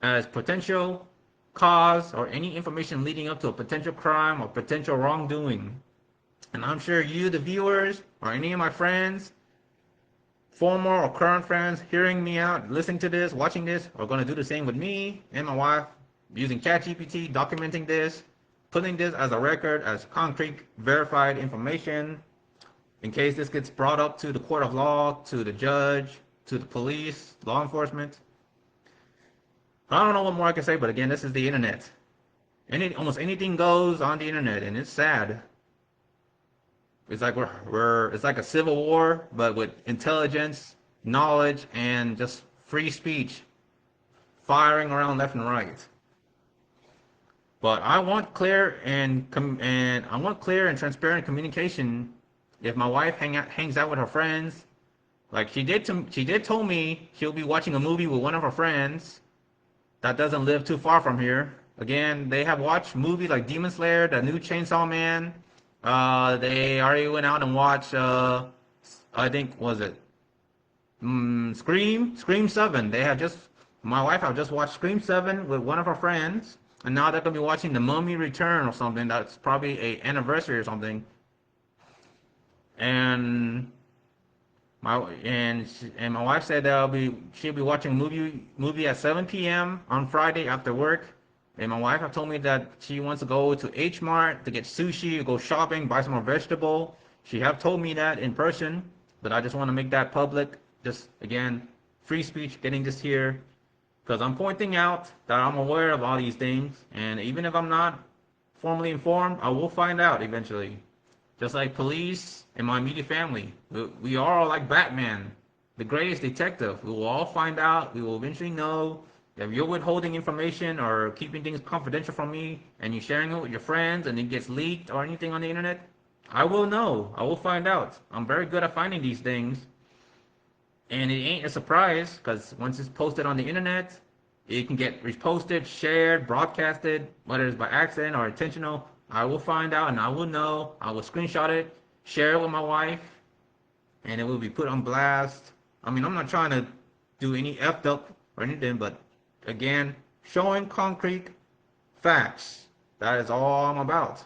as potential cause or any information leading up to a potential crime or potential wrongdoing. And I'm sure you, the viewers, or any of my friends, former or current friends, hearing me out, listening to this, watching this, are going to do the same with me and my wife, using ChatGPT, documenting this, putting this as a record, as concrete, verified information, in case this gets brought up to the court of law, to the judge, to the police, law enforcement. I don't know what more I can say, but again, this is the internet. Almost anything goes on the internet, and it's sad. It's like it's like a civil war, but with intelligence, knowledge, and just free speech firing around left and right. But I want clear and transparent communication. If my wife hangs out with her friends, like she did tell me she'll be watching a movie with one of her friends that doesn't live too far from here. Again, they have watched movies like Demon Slayer, the new Chainsaw Man. They already went out and watched, I think, was it Scream 7. My wife have just watched Scream 7 with one of her friends, and now they're gonna be watching The Mummy Return or something. That's probably a anniversary or something. And my wife said she'll be watching movie at 7 p.m. on Friday after work. And my wife have told me that she wants to go to H Mart to get sushi, go shopping, buy some more vegetable. She have told me that in person, but I just want to make that public. Just again, free speech, getting this here, because I'm pointing out that I'm aware of all these things, and even if I'm not formally informed, I will find out eventually. Just like police and my immediate family, we are all like Batman, the greatest detective. We will all find out. We will eventually know. If you're withholding information or keeping things confidential from me, and you're sharing it with your friends, and it gets leaked or anything on the internet, I will know. I will find out. I'm very good at finding these things. And it ain't a surprise, because once it's posted on the internet, It can get reposted, shared, broadcasted, whether it's by accident or intentional. I will find out and I will know. I will screenshot it, share it with my wife, and it will be put on blast. I mean, I'm not trying to do any effed up or anything, but again, showing concrete facts. That is all I'm about.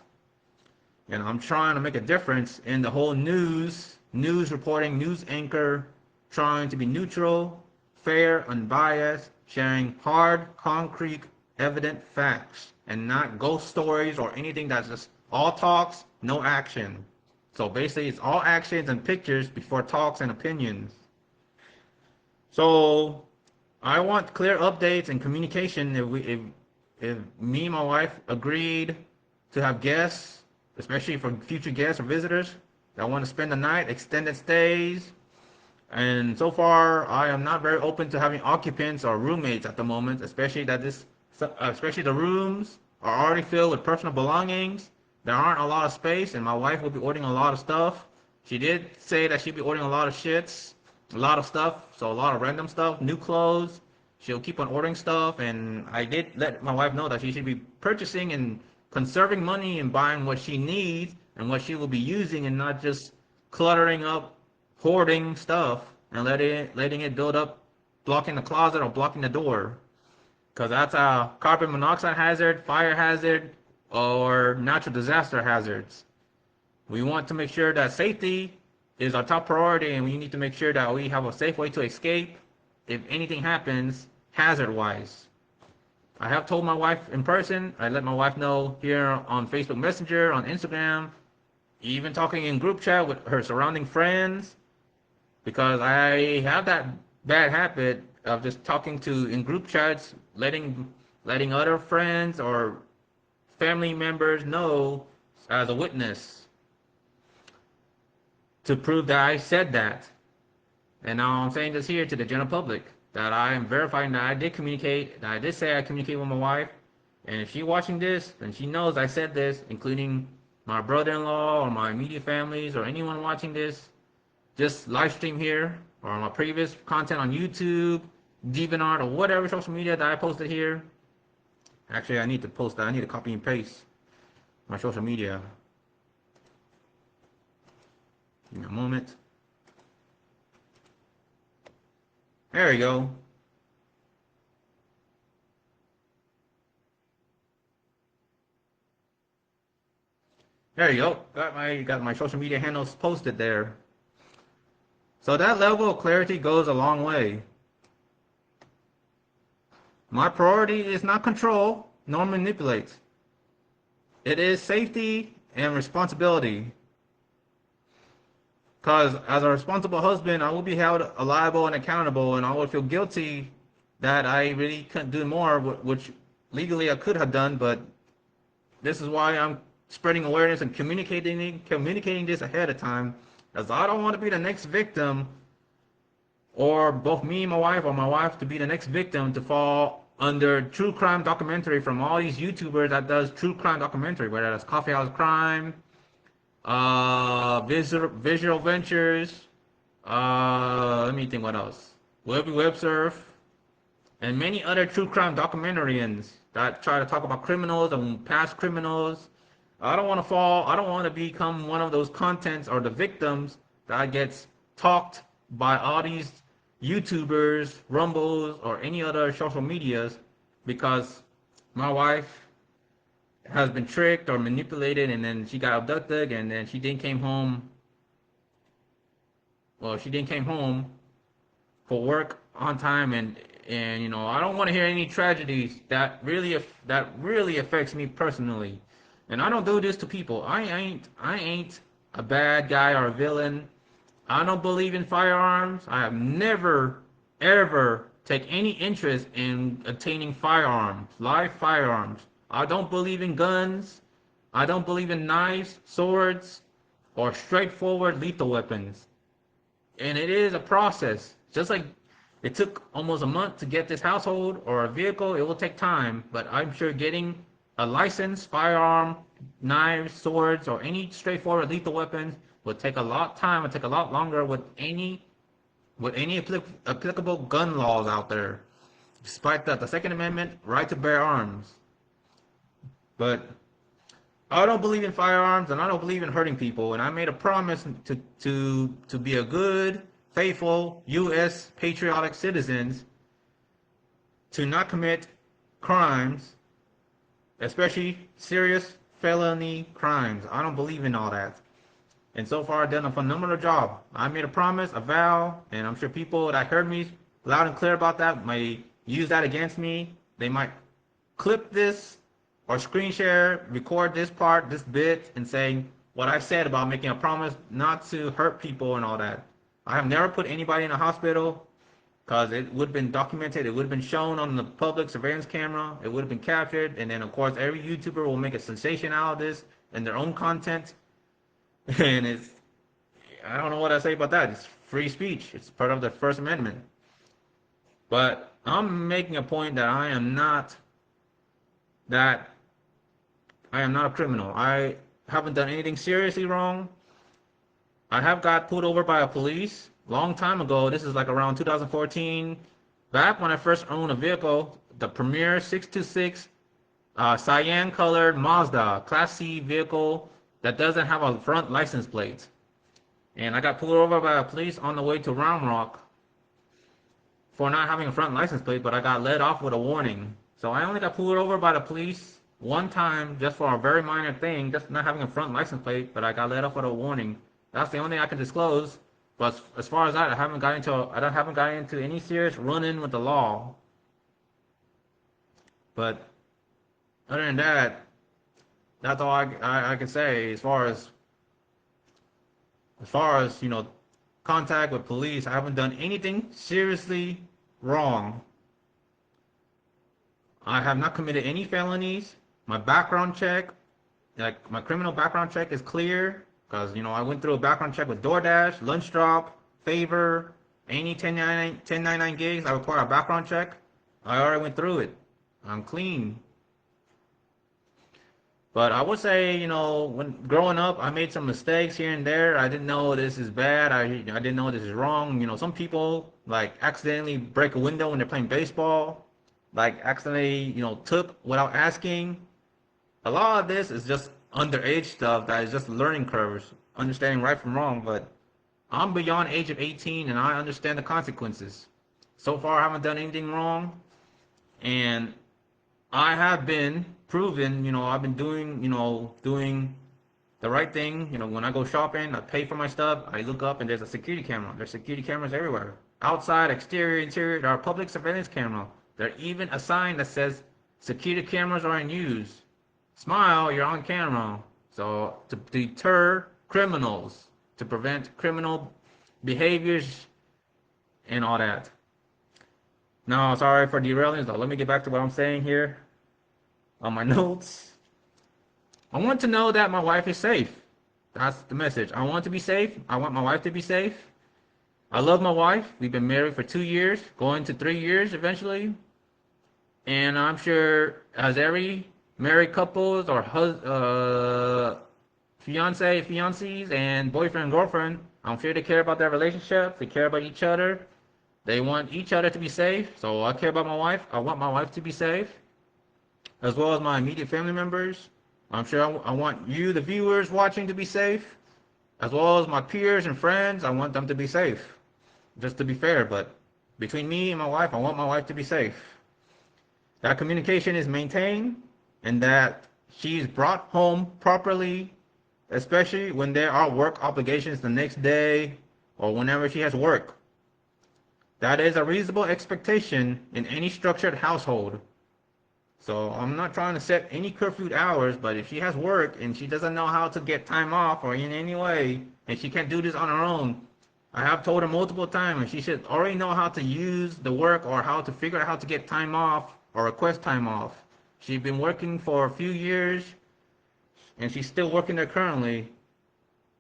And I'm trying to make a difference in the whole news reporting, news anchor, trying to be neutral, fair, unbiased, sharing hard, concrete, evident facts, and not ghost stories or anything that's just all talks, no action. So basically, it's all actions and pictures before talks and opinions. So I want clear updates and communication. If me and my wife agreed to have guests, especially for future guests or visitors that want to spend the night, extended stays. And so far, I am not very open to having occupants or roommates at the moment, especially the rooms are already filled with personal belongings. There aren't a lot of space, and my wife will be ordering a lot of stuff. She did say that she'd be ordering a lot of shits, a lot of stuff, so a lot of random stuff, new clothes. She'll keep on ordering stuff, and I did let my wife know that she should be purchasing and conserving money and buying what she needs and what she will be using, and not just cluttering up, hoarding stuff and letting it build up, blocking the closet or blocking the door. Because that's a carbon monoxide hazard, fire hazard, or natural disaster hazards. We want to make sure that safety is our top priority, and we need to make sure that we have a safe way to escape if anything happens hazard-wise. I have told my wife in person. I let my wife know here on Facebook Messenger, on Instagram, even talking in group chat with her surrounding friends, because I have that bad habit of just talking in group chats, letting other friends or family members know as a witness to prove that I said that. And now I'm saying this here to the general public, that I am verifying that I did communicate, that I did say I communicated with my wife. And if she's watching this, then she knows I said this, including my brother-in-law or my immediate families or anyone watching this, just live stream here or my previous content on YouTube, DeviantArt, or whatever social media that I posted here. Actually, I need to post that. I need to copy and paste my social media. Give me a moment. There we go. There you go. Got my social media handles posted there. So that level of clarity goes a long way. My priority is not control nor manipulate. It is safety and responsibility. Because as a responsible husband, I will be held liable and accountable, and I will feel guilty that I really couldn't do more, which legally I could have done. But this is why I'm spreading awareness and communicating this ahead of time, as I don't want to be the next victim, or both me and my wife, or my wife to be the next victim to fall under true crime documentary from all these YouTubers that does true crime documentary, whether that's Coffee House Crime, Visual Ventures, let me think what else, Web Surf, and many other true crime documentarians that try to talk about criminals and past criminals. I don't want to become one of those contents or the victims that gets talked by all these YouTubers, Rumbles, or any other social medias, because my wife has been tricked or manipulated, and then she got abducted, and then she didn't came home. Well, she didn't came home for work on time, and you know, I don't want to hear any tragedies that really affects me personally. And I don't do this to people. I ain't a bad guy or a villain. I don't believe in firearms. I have never ever take any interest in obtaining firearms, live firearms. I don't believe in guns. I don't believe in knives, swords, or straightforward lethal weapons. And it is a process. Just like it took almost a month to get this household or a vehicle, it will take time. But I'm sure getting a license, firearm, knives, swords, or any straightforward lethal weapons will take a lot of time. Will take a lot longer with any applicable gun laws out there. despite that, the Second Amendment, right to bear arms. But I don't believe in firearms, and I don't believe in hurting people. And I made a promise to be a good, faithful U.S. patriotic citizens, to not commit crimes, especially serious felony crimes. I don't believe in all that. And so far, I've done a phenomenal job. I made a promise, a vow, and I'm sure people that heard me loud and clear about that might use that against me. They might clip this or screen share, record this part, this bit, and saying what I said about making a promise not to hurt people and all that. I have never put anybody in a hospital, because it would have been documented, it would have been shown on the public surveillance camera, it would have been captured, and then of course every YouTuber will make a sensation out of this in their own content. And I don't know what I say about that. It's free speech. It's part of the First Amendment. But I'm making a point that I am not a criminal. I haven't done anything seriously wrong. I have got pulled over by a police long time ago. This is like around 2014, back when I first owned a vehicle, the Premier 626 cyan colored Mazda Class C vehicle that doesn't have a front license plate. And I got pulled over by a police on the way to Round Rock for not having a front license plate, but I got let off with a warning. So I only got pulled over by the police one time just for a very minor thing, just not having a front license plate, but I got let off with a warning. That's the only thing I can disclose. But as far as that, I haven't got into any serious run-in with the law. But other than that, that's all I can say as far as contact with police. I haven't done anything seriously wrong. I have not committed any felonies. My background check, like my criminal background check, is clear, because I went through a background check with DoorDash, Lunch Drop, Favor, any 1099 gigs. I require a background check. I already went through it. I'm clean. But I would say, when growing up, I made some mistakes here and there. I didn't know this is bad. I didn't know this is wrong. Some people like accidentally break a window when they're playing baseball, like accidentally, took without asking. A lot of this is just underage stuff that is just learning curves, understanding right from wrong. But I'm beyond age of 18 and I understand the consequences. So far, I haven't done anything wrong, and I have been proven, I've been doing the right thing. When I go shopping, I pay for my stuff, I look up and there's a security camera. There's security cameras everywhere. Outside, exterior, interior, there are public surveillance camera. There's even a sign that says security cameras are in use. Smile, you're on camera. So to deter criminals, to prevent criminal behaviors and all that. No, sorry for derailing, so let me get back to what I'm saying here on my notes. I want to know that my wife is safe. That's the message. I want to be safe. I want my wife to be safe. I love my wife. We've been married for 2 years, going to 3 years eventually. And I'm sure, as every married couples or fiancés and boyfriend and girlfriend, I'm sure they care about their relationship. They care about each other. They want each other to be safe. So I care about my wife. I want my wife to be safe, as well as my immediate family members. I'm sure I want you, the viewers watching, to be safe, as well as my peers and friends. I want them to be safe, just to be fair. But between me and my wife, I want my wife to be safe. That communication is maintained and that she's brought home properly, especially when there are work obligations the next day or whenever she has work. That is a reasonable expectation in any structured household. So I'm not trying to set any curfew hours, but if she has work and she doesn't know how to get time off or in any way, and she can't do this on her own, I have told her multiple times, and she should already know how to use the work or how to figure out how to get time off or request time off. She's been working for a few years, and she's still working there currently.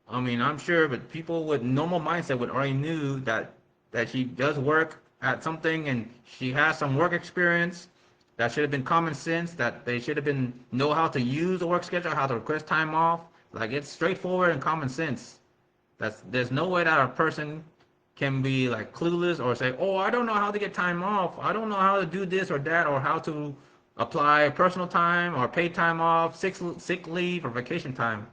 I mean, I'm sure, but people with normal mindset would already knew that she does work at something and she has some work experience. That should have been common sense, that they should have been know how to use the work schedule, how to request time off. Like, it's straightforward and common sense. There's no way that a person can be like clueless or say, oh, I don't know how to get time off. I don't know how to do this or that or how to apply personal time or paid time off, sick leave or vacation time.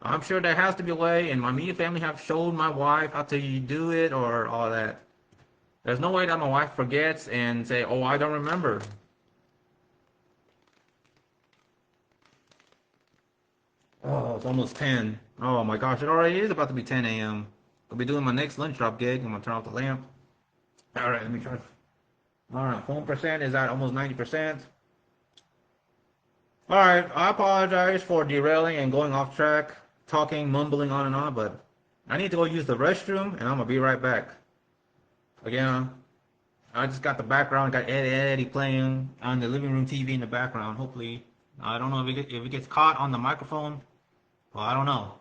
I'm sure there has to be a way, and my immediate family have showed my wife how to do it or all that. There's no way that my wife forgets and say, oh, I don't remember. Oh, it's almost 10. Oh my gosh, it already is about to be 10 a.m. I'll be doing my next lunch drop gig. I'm gonna turn off the lamp. All right, let me try. All right, phone percent is at almost 90%. All right, I apologize for derailing and going off track, talking, mumbling on and on, but I need to go use the restroom, and I'm gonna be right back. Again, I just got the background, got Eddie playing on the living room TV in the background. Hopefully, I don't know if it gets caught on the microphone. Well, I don't know.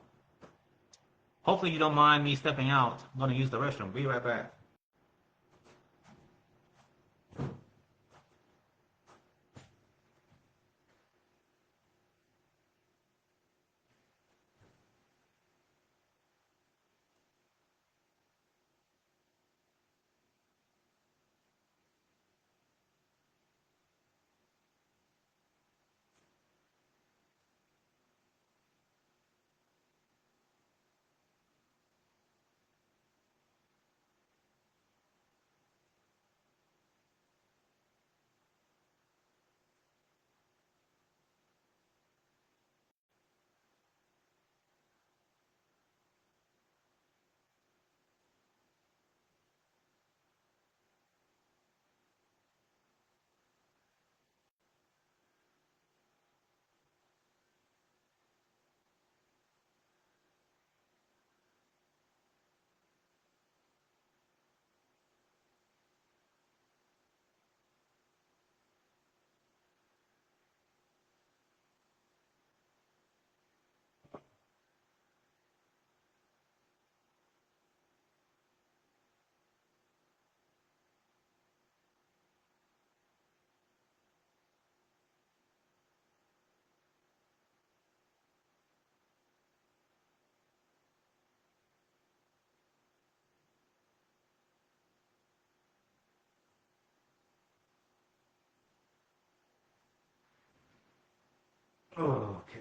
Hopefully you don't mind me stepping out. I'm gonna use the restroom. Be right back. Okay.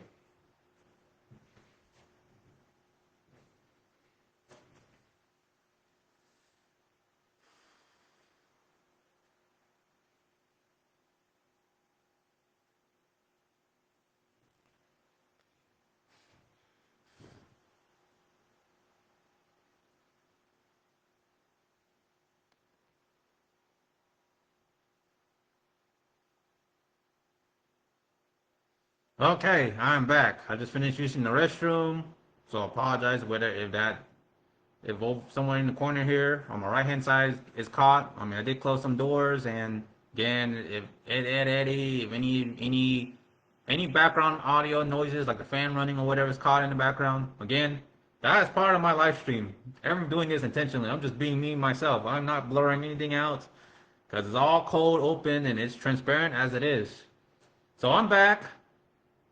Okay, I'm back. I just finished using the restroom, so I apologize whether if somewhere in the corner here on my right hand side is caught. I mean, I did close some doors, and again, if Eddie, if any background audio noises like the fan running or whatever is caught in the background, again, that is part of my live stream. I'm doing this intentionally. I'm just being me myself. I'm not blurring anything out because it's all cold, open, and it's transparent as it is. So I'm back.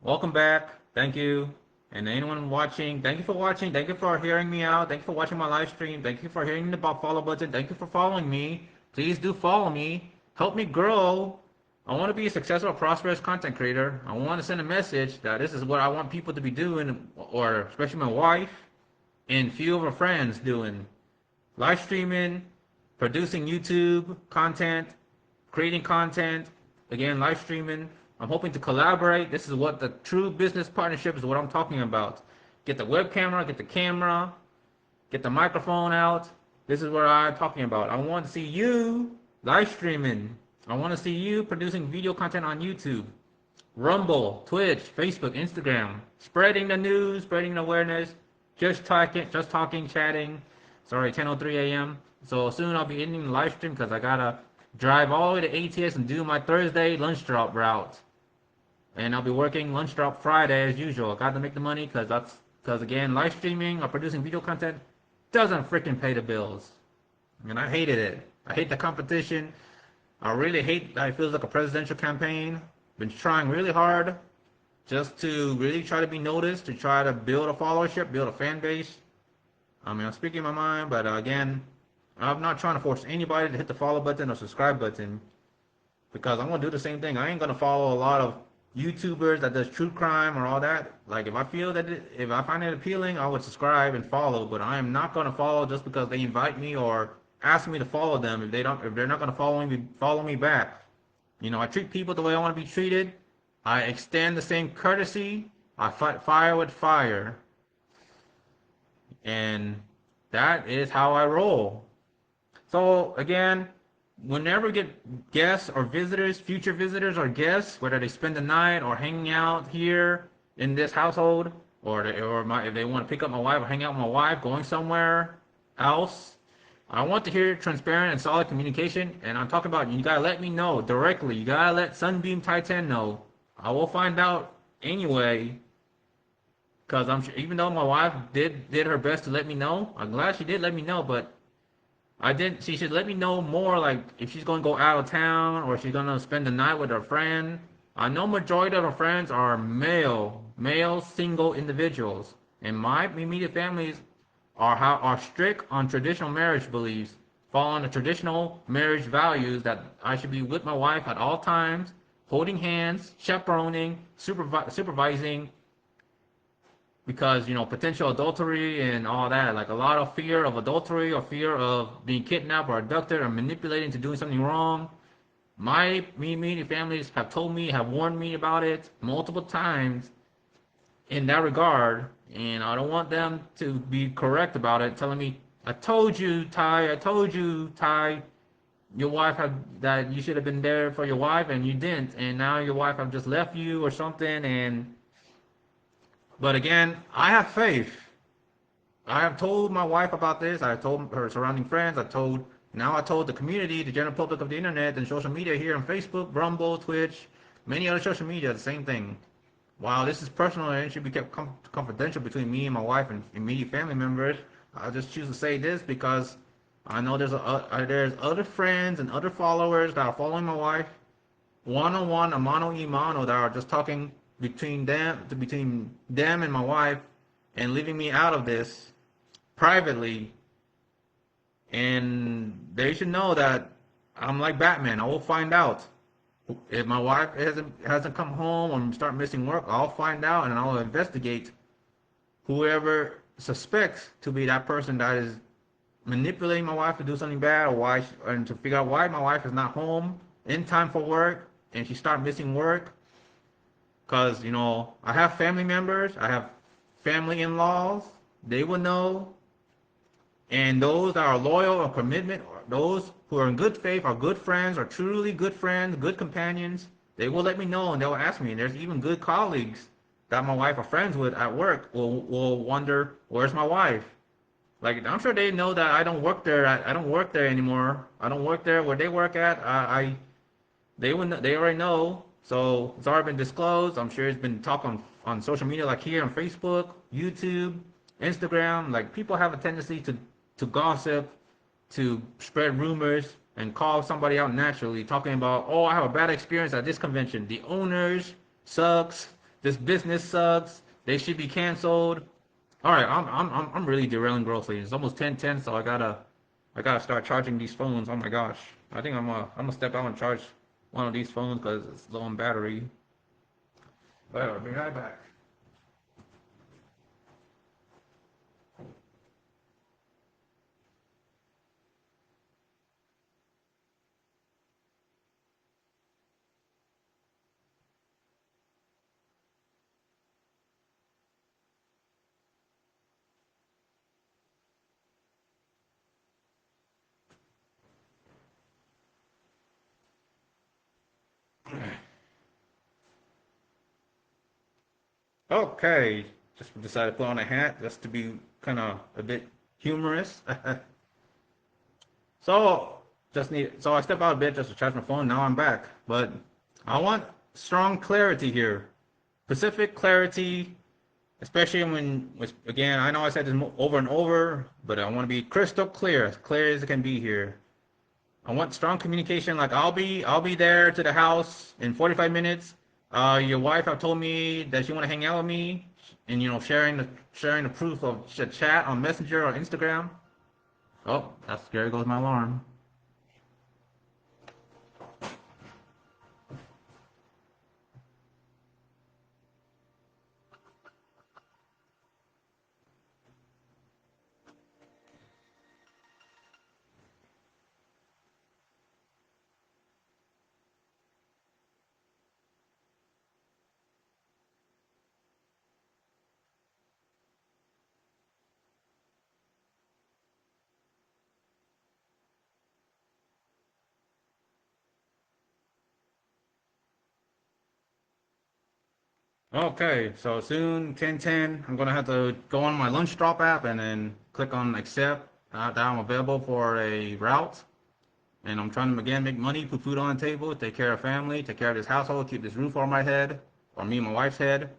Welcome back. Thank you. And anyone watching, thank you for watching. Thank you for hearing me out. Thank you for watching my live stream. Thank you for hitting the follow button. Thank you for following me. Please do follow me. Help me grow. I want to be a successful, prosperous content creator. I want to send a message that this is what I want people to be doing, or especially my wife and few of her friends doing. Live streaming, producing YouTube content, creating content, again, live streaming. I'm hoping to collaborate. This is what the true business partnership is, what I'm talking about. Get the web camera, get the camera, get the microphone out. This is what I'm talking about. I want to see you live streaming. I want to see you producing video content on YouTube, Rumble, Twitch, Facebook, Instagram, spreading the news, spreading the awareness, just talking, chatting. Sorry, 10:03 a.m. So soon I'll be ending the live stream because I gotta drive all the way to ATS and do my Thursday lunch drop route. And I'll be working lunch drop Friday as usual. I got to make the money because again, live streaming or producing video content doesn't freaking pay the bills. And I hated it. I hate the competition. I really hate that it feels like a presidential campaign. Been trying really hard just to really try to be noticed, to try to build a followership, build a fan base. I mean, I'm speaking my mind, but again, I'm not trying to force anybody to hit the follow button or subscribe button because I'm gonna do the same thing. I ain't gonna follow a lot of YouTubers that does true crime or all that. Like if I feel that if I find it appealing, I would subscribe and follow. But I am not gonna follow just because they invite me or ask me to follow them. If they're not gonna follow me back. You know, I treat people the way I want to be treated. I extend the same courtesy. I fight fire with fire, and that is how I roll. So again, whenever we get guests or visitors, future visitors or guests, whether they spend the night or hanging out here in this household, if they want to pick up my wife or hang out with my wife, going somewhere else, I want to hear transparent and solid communication. And I'm talking about you gotta let me know directly. You gotta let Sunbeam Titan know. I will find out anyway, because I'm sure, even though my wife did her best to let me know, I'm glad she did let me know, but she should let me know more, like if she's gonna go out of town or she's gonna spend the night with her friend. I know majority of her friends are male single individuals, and my immediate families are strict on traditional marriage beliefs, following the traditional marriage values that I should be with my wife at all times, holding hands, chaperoning, supervising, because potential adultery and all that, like a lot of fear of adultery or fear of being kidnapped or abducted or manipulated into doing something wrong. My immediate families have warned me about it multiple times in that regard, and I don't want them to be correct about it, telling me, I told you, Ty, your wife that you should have been there for your wife and you didn't, and now your wife have just left you or something. But again, I have faith. I have told my wife about this. I have told her surrounding friends. I told the community, the general public of the internet and social media here on Facebook, Rumble, Twitch, many other social media, the same thing. While this is personal and it should be kept confidential between me and my wife and immediate family members, I just choose to say this because I know there's other friends and other followers that are following my wife one-on-one, a mano-y-mano, that are just talking between them and my wife and leaving me out of this privately. And they should know that I'm like Batman. I will find out. If my wife hasn't come home or start missing work, I'll find out and I'll investigate whoever suspects to be that person that is manipulating my wife to do something bad, and to figure out why my wife is not home in time for work and she start missing work. Because I have family members, I have family in-laws, they will know. And those that are loyal or commitment, or those who are in good faith, are good friends, are truly good friends, good companions, they will let me know and they'll ask me. And there's even good colleagues that my wife are friends with at work will wonder, where's my wife? Like, I'm sure they know that I don't work there. I don't work there anymore. I don't work there where they work at. They already know. So it's already been disclosed. I'm sure it's been talked on social media, like here on Facebook, YouTube, Instagram. Like, people have a tendency to gossip, to spread rumors, and call somebody out naturally, talking about, oh, I have a bad experience at this convention. The owners sucks. This business sucks. They should be canceled. All right, I'm really derailing grossly. It's almost 10:10, so I gotta start charging these phones. Oh my gosh, I think I'm gonna step out and charge one of these phones because it's low on battery. But I'll be right back. Okay, just decided to put on a hat just to be kind of a bit humorous. So I step out a bit just to charge my phone. Now I'm back, but I want strong clarity here, specific clarity, especially again, I know I said this over and over, but I want to be crystal clear as it can be here. I want strong communication. Like, I'll be there to the house in 45 minutes. Your wife have told me that she want to hang out with me, and sharing the proof of chat on Messenger or Instagram. Oh, there goes my alarm. Okay, so soon, 10:10, I'm gonna have to go on my lunch drop app and then click on accept that I'm available for a route. And I'm trying to again make money, put food on the table, take care of family, take care of this household, keep this roof over my head, or me and my wife's head.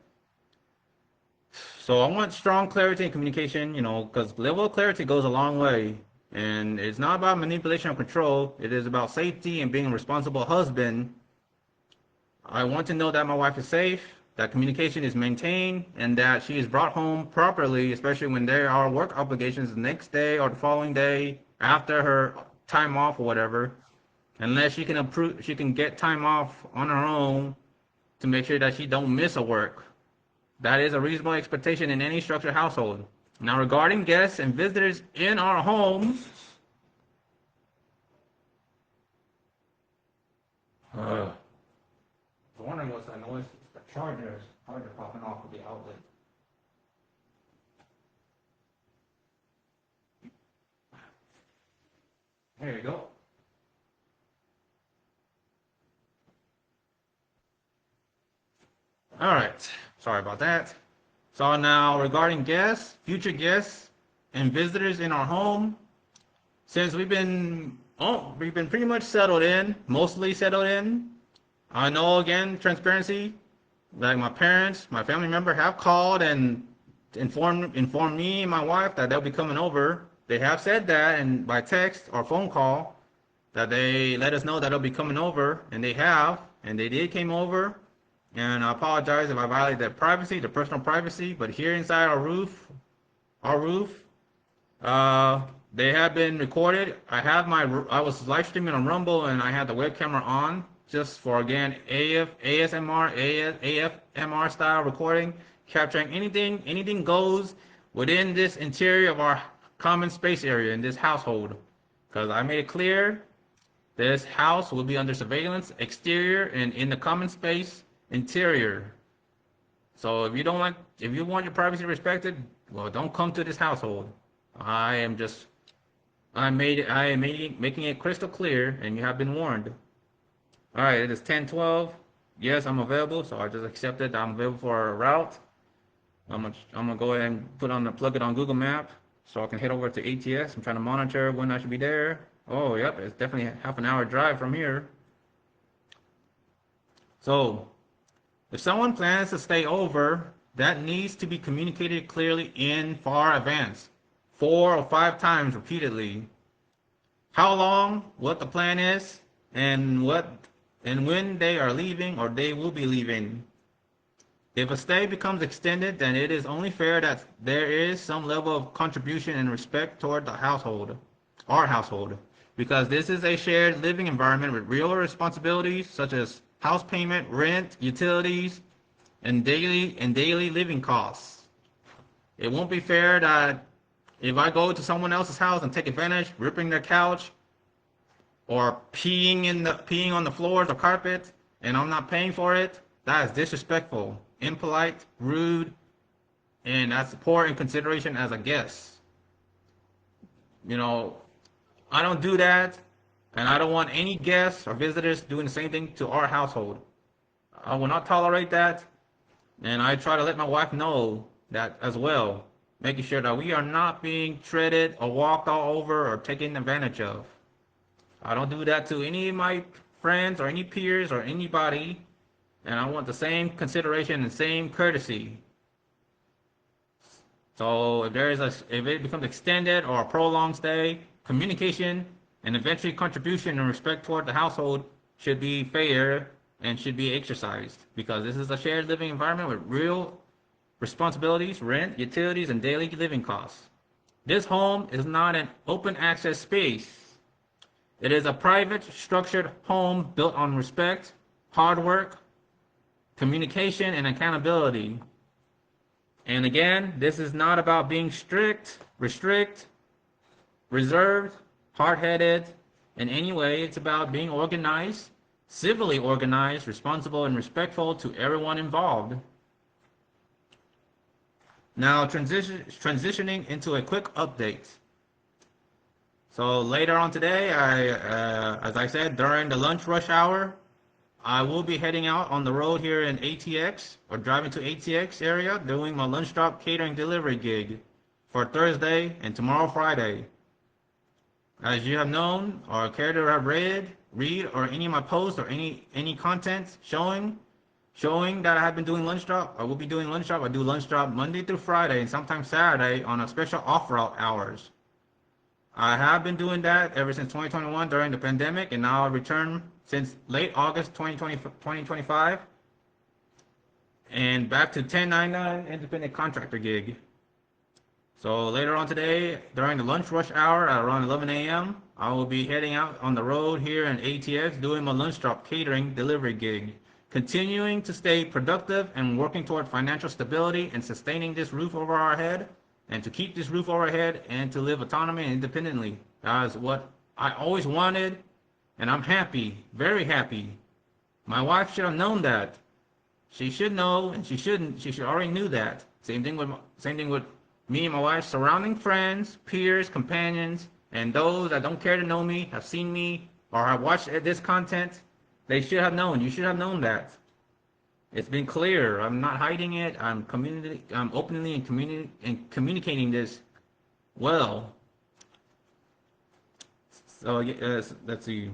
So I want strong clarity and communication, because level of clarity goes a long way. And it's not about manipulation or control. It is about safety and being a responsible husband. I want to know that my wife is safe, that communication is maintained, and that she is brought home properly, especially when there are work obligations the next day or the following day after her time off or whatever. Unless she can get time off on her own to make sure that she don't miss a work. That is a reasonable expectation in any structured household. Now, regarding guests and visitors in our homes, I was wondering what's that noise. It's the charger popping off of the outlet. There you go. All right. Sorry about that. So now, regarding guests, future guests, and visitors in our home, since we've been pretty much settled in, mostly settled in. I know, again, transparency, like my parents, my family member have called and informed me and my wife that they'll be coming over. They have said that, and by text or phone call, that they let us know that they'll be coming over, and they have, and they did came over. And I apologize if I violated their privacy, their personal privacy, but here inside our roof, they have been recorded. I was live streaming on Rumble and I had the web camera on just for, again, AFMR style recording, capturing anything goes within this interior of our common space area in this household. Because I made it clear, this house will be under surveillance, exterior and in the common space, interior. So if you want your privacy respected, well, don't come to this household. I am making it crystal clear, and you have been warned. All right, it is 10:12. Yes, I'm available, so I just accepted that I'm available for a route. I'm gonna go ahead and plug it on Google Map, so I can head over to ATS. I'm trying to monitor when I should be there. Oh, yep, it's definitely a half an hour drive from here. So, if someone plans to stay over, that needs to be communicated clearly in far advance, 4 or 5 times repeatedly. How long, what the plan is, and when they are leaving or they will be leaving. If a stay becomes extended, then it is only fair that there is some level of contribution and respect toward the household, our household, because this is a shared living environment with real responsibilities such as house payment, rent, utilities, and daily living costs. It won't be fair that if I go to someone else's house and take advantage, ripping their couch or peeing on the floors or carpet, and I'm not paying for it, that is disrespectful, impolite, rude, and that's poor in consideration as a guest. I don't do that, and I don't want any guests or visitors doing the same thing to our household. I will not tolerate that, and I try to let my wife know that as well, making sure that we are not being treated or walked all over or taken advantage of. I don't do that to any of my friends or any peers or anybody, and I want the same consideration and same courtesy. So if it becomes extended or a prolonged stay, communication and eventually contribution and respect toward the household should be fair and should be exercised, because this is a shared living environment with real responsibilities, rent, utilities, and daily living costs. This home is not an open access space. It is a private, structured home built on respect, hard work, communication, and accountability. And again, this is not about being strict, restrict, reserved, hard-headed in any way. It's about being organized, civilly organized, responsible, and respectful to everyone involved. Now, transitioning into a quick update. So later on today, as I said, during the lunch rush hour, I will be heading out on the road here in ATX, or driving to ATX area, doing my lunch stop catering delivery gig for Thursday and tomorrow Friday. As you have known or care to have read, or any of my posts or any content showing that I have been doing lunch drop, I will be doing lunch drop. I do lunch drop Monday through Friday and sometimes Saturday on a special off route hours. I have been doing that ever since 2021 during the pandemic, and now I return since late August 2025 and back to 1099 independent contractor gig. So later on today, during the lunch rush hour at around 11 a.m., I will be heading out on the road here in ATX doing my lunch drop catering delivery gig, continuing to stay productive and working toward financial stability and sustaining this roof over our head, and to keep this roof over our head and to live autonomy and independently. That is what I always wanted, and I'm happy, very happy. My wife should have known that. She should know, and she shouldn't. She should already knew that. Same thing with me and my wife's surrounding friends, peers, companions, and those that don't care to know me, have seen me, or have watched this content. They should have known. You should have known that. It's been clear. I'm not hiding it. I'm openly and communicating this well. So let's see.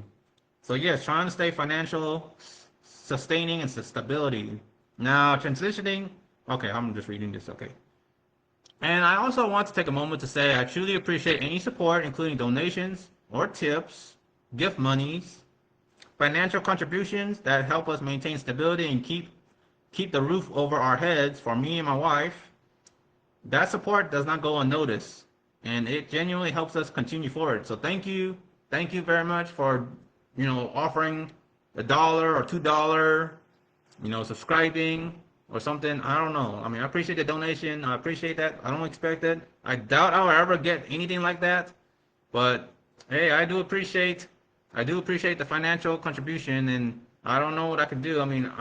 So yes, trying to stay financial, sustaining, and stability. Now transitioning. Okay, I'm just reading this. Okay. And I also want to take a moment to say I truly appreciate any support, including donations or tips, gift monies, financial contributions that help us maintain stability and keep the roof over our heads for me and my wife. That support does not go unnoticed, and it genuinely helps us continue forward. So thank you very much for offering $1 or $2, subscribing or something. I don't know. I mean, I appreciate the donation. I appreciate that. I don't expect it. I doubt I'll ever get anything like that, but hey, I do appreciate the financial contribution, and I don't know what I could do. I mean,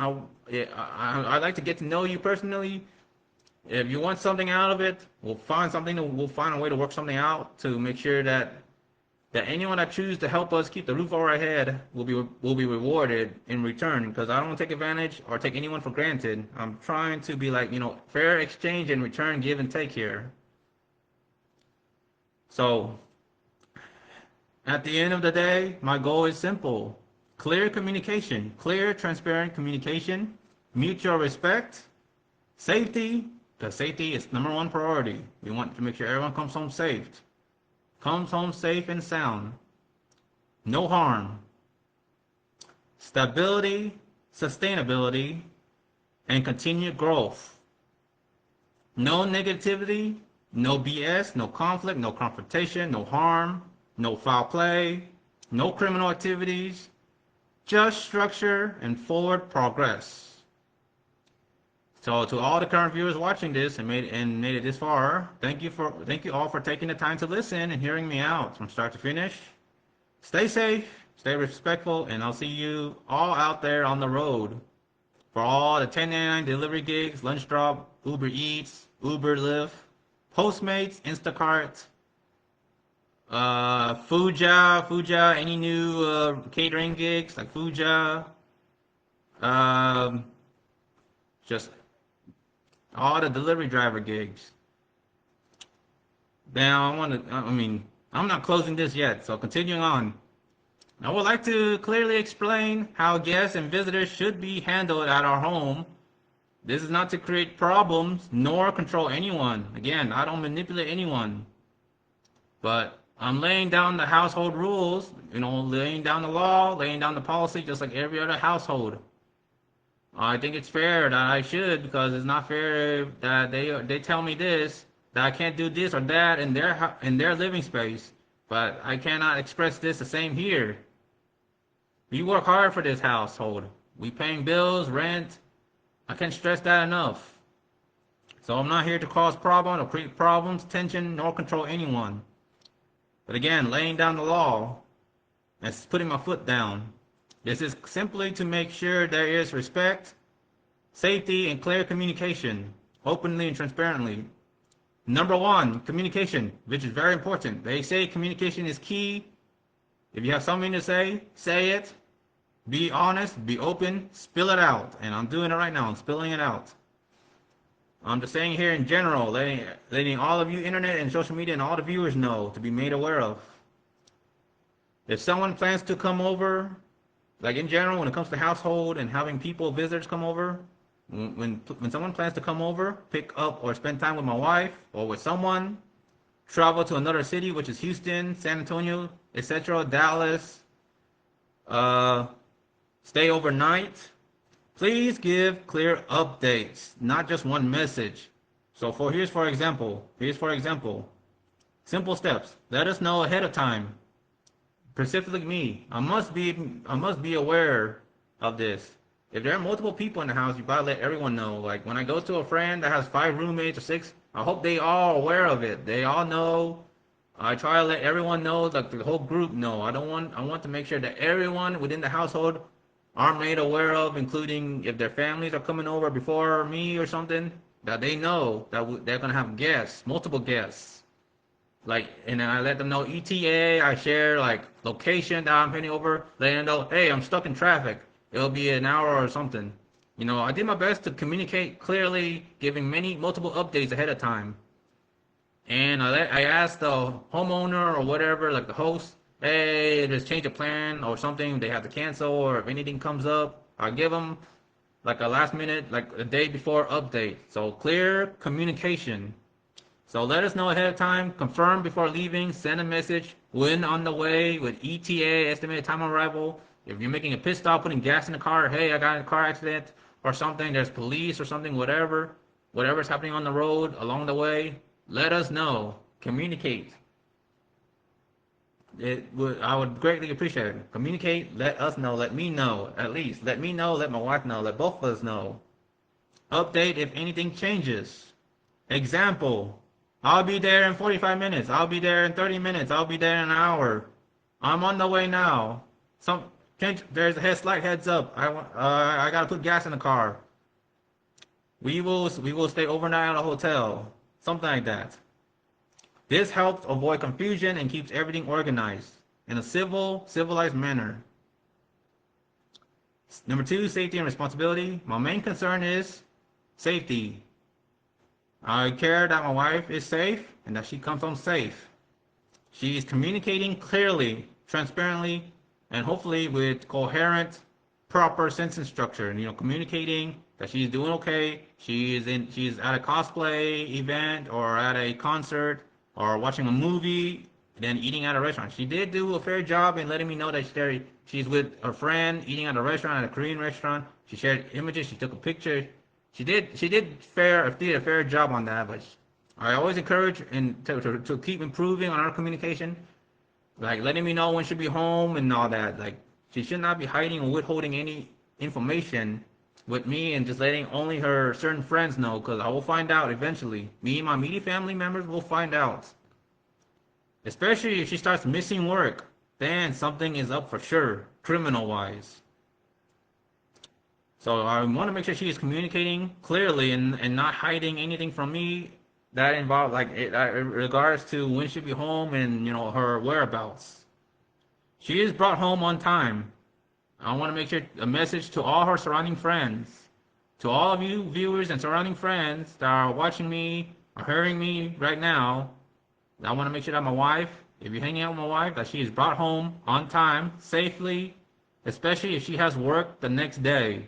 I'd like to get to know you personally. If you want something out of it, we'll find a way to work something out to make sure that anyone that chooses to help us keep the roof over our head will be rewarded in return. Because I don't want to take advantage or take anyone for granted. I'm trying to be like, fair exchange and return, give and take here. So at the end of the day, my goal is simple. Clear communication, clear, transparent communication, mutual respect, safety, because safety is #1 priority. We want to make sure everyone comes home safe and sound. No harm. Stability, sustainability, and continued growth. No negativity, no BS, no conflict, no confrontation, no harm, no foul play, no criminal activities, just structure and forward progress. So to all the current viewers watching this and made it this far, thank you all for taking the time to listen and hearing me out from start to finish. Stay safe, stay respectful, and I'll see you all out there on the road for all the 1099 delivery gigs, lunch drop, Uber Eats, Uber Lyft, Postmates, Instacart, Fuja, any new catering gigs like Fuja, just all the delivery driver gigs. Now I'm not closing this yet, so continuing on. I would like to clearly explain how guests and visitors should be handled at our home. This is not to create problems nor control anyone. Again, I don't manipulate anyone. But I'm laying down the household rules, laying down the law, laying down the policy, just like every other household. I think it's fair that I should, because it's not fair that they tell me this, that I can't do this or that in their living space, but I cannot express this the same here. We work hard for this household. We paying bills, rent. I can't stress that enough. So I'm not here to cause problems or create problems, tension, nor control anyone. But again, laying down the law and putting my foot down. This is simply to make sure there is respect, safety, and clear communication, openly and transparently. Number one, communication, which is very important. They say communication is key. If you have something to say it. Be honest, be open, spill it out. And I'm doing it right now, I'm spilling it out. I'm just saying here in general, letting all of you internet and social media and all the viewers know, to be made aware of. If someone plans to come over, like in general, when it comes to household and having people, visitors come over, when someone plans to come over, pick up or spend time with my wife or with someone, travel to another city, which is Houston, San Antonio, etc., Dallas, stay overnight, please give clear updates, not just one message. So here's for example, simple steps. Let us know ahead of time. Specifically me, I must be aware of this. If there are multiple people in the house, you gotta let everyone know. Like when I go to a friend that has 5 roommates or 6, I hope they all aware of it. They all know. I try to let everyone know, like the whole group know. I want to make sure that everyone within the household are made aware of, including if their families are coming over before me or something, that they know that they're gonna have guests, multiple guests. Like, and then I let them know ETA. I share like location that I'm heading over, letting them know, hey, I'm stuck in traffic. It'll be an hour or something. You know, I did my best to communicate clearly, giving multiple updates ahead of time. And I asked the homeowner or whatever, like the host, hey, just change a plan or something, they have to cancel, or if anything comes up, I'll give them like a last minute, like a day before update. So clear communication. So let us know ahead of time, confirm before leaving, send a message when on the way with ETA, estimated time of arrival. If you're making a pit stop, putting gas in the car, hey, I got in a car accident or something, there's police or something, whatever's happening on the road along the way, let us know. Communicate. I would greatly appreciate it. Communicate, let us know, let me know, at least. Let me know, let my wife know, let both of us know. Update if anything changes. Example, I'll be there in 45 minutes, I'll be there in 30 minutes, I'll be there in an hour. I'm on the way now. There's a slight heads up. I gotta put gas in the car. We will stay overnight at a hotel. Something like that. This helps avoid confusion and keeps everything organized in a civilized manner. Number 2, safety and responsibility. My main concern is safety. I care that my wife is safe and that she comes home safe. She is communicating clearly, transparently, and hopefully with coherent, proper sentence structure. And, communicating that she's doing okay. She's at a cosplay event or at a concert or watching a movie, then eating at a restaurant. She did do a fair job in letting me know that she's with a friend eating at a restaurant, at a Korean restaurant. She shared images. She took a picture. She did a fair job on that. But I always encourage to keep improving on our communication, like letting me know when she'll be home and all that. Like she should not be hiding or withholding any information with me and just letting only her certain friends know, because I will find out eventually. Me and my immediate family members will find out. Especially if she starts missing work, then something is up for sure, criminal-wise. So I want to make sure she is communicating clearly and not hiding anything from me that involves, in regards to when she'll be home and, her whereabouts. She is brought home on time. I want to make sure a message to all her surrounding friends, to all of you viewers and surrounding friends that are watching me or hearing me right now. I want to make sure that my wife, if you're hanging out with my wife, that she is brought home on time, safely, especially if she has work the next day.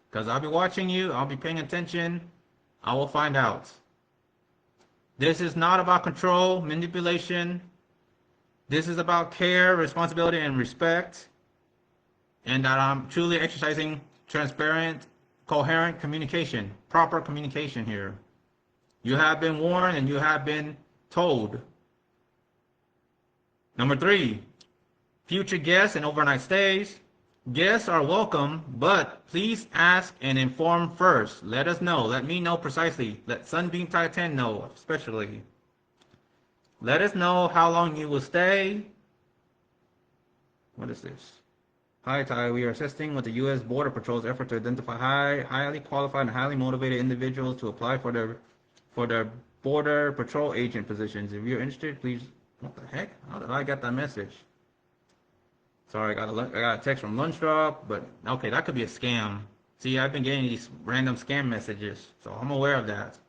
Because I'll be watching you, I'll be paying attention, I will find out. This is not about control, manipulation. This is about care, responsibility, and respect. And that I'm truly exercising transparent, coherent communication, proper communication here. You have been warned and you have been told. Number 3, future guests and overnight stays. Guests are welcome, but please ask and inform first. Let us know. Let me know precisely. Let Sunbeam Type 10 know, especially. Let us know how long you will stay. What is this? Hi, Ty. We are assisting with the U.S. Border Patrol's effort to identify highly qualified and highly motivated individuals to apply for their Border Patrol agent positions. If you're interested, please. What the heck? How did I get that message? Sorry, I got a text from Lunchdrop, but okay, that could be a scam. See, I've been getting these random scam messages, so I'm aware of that.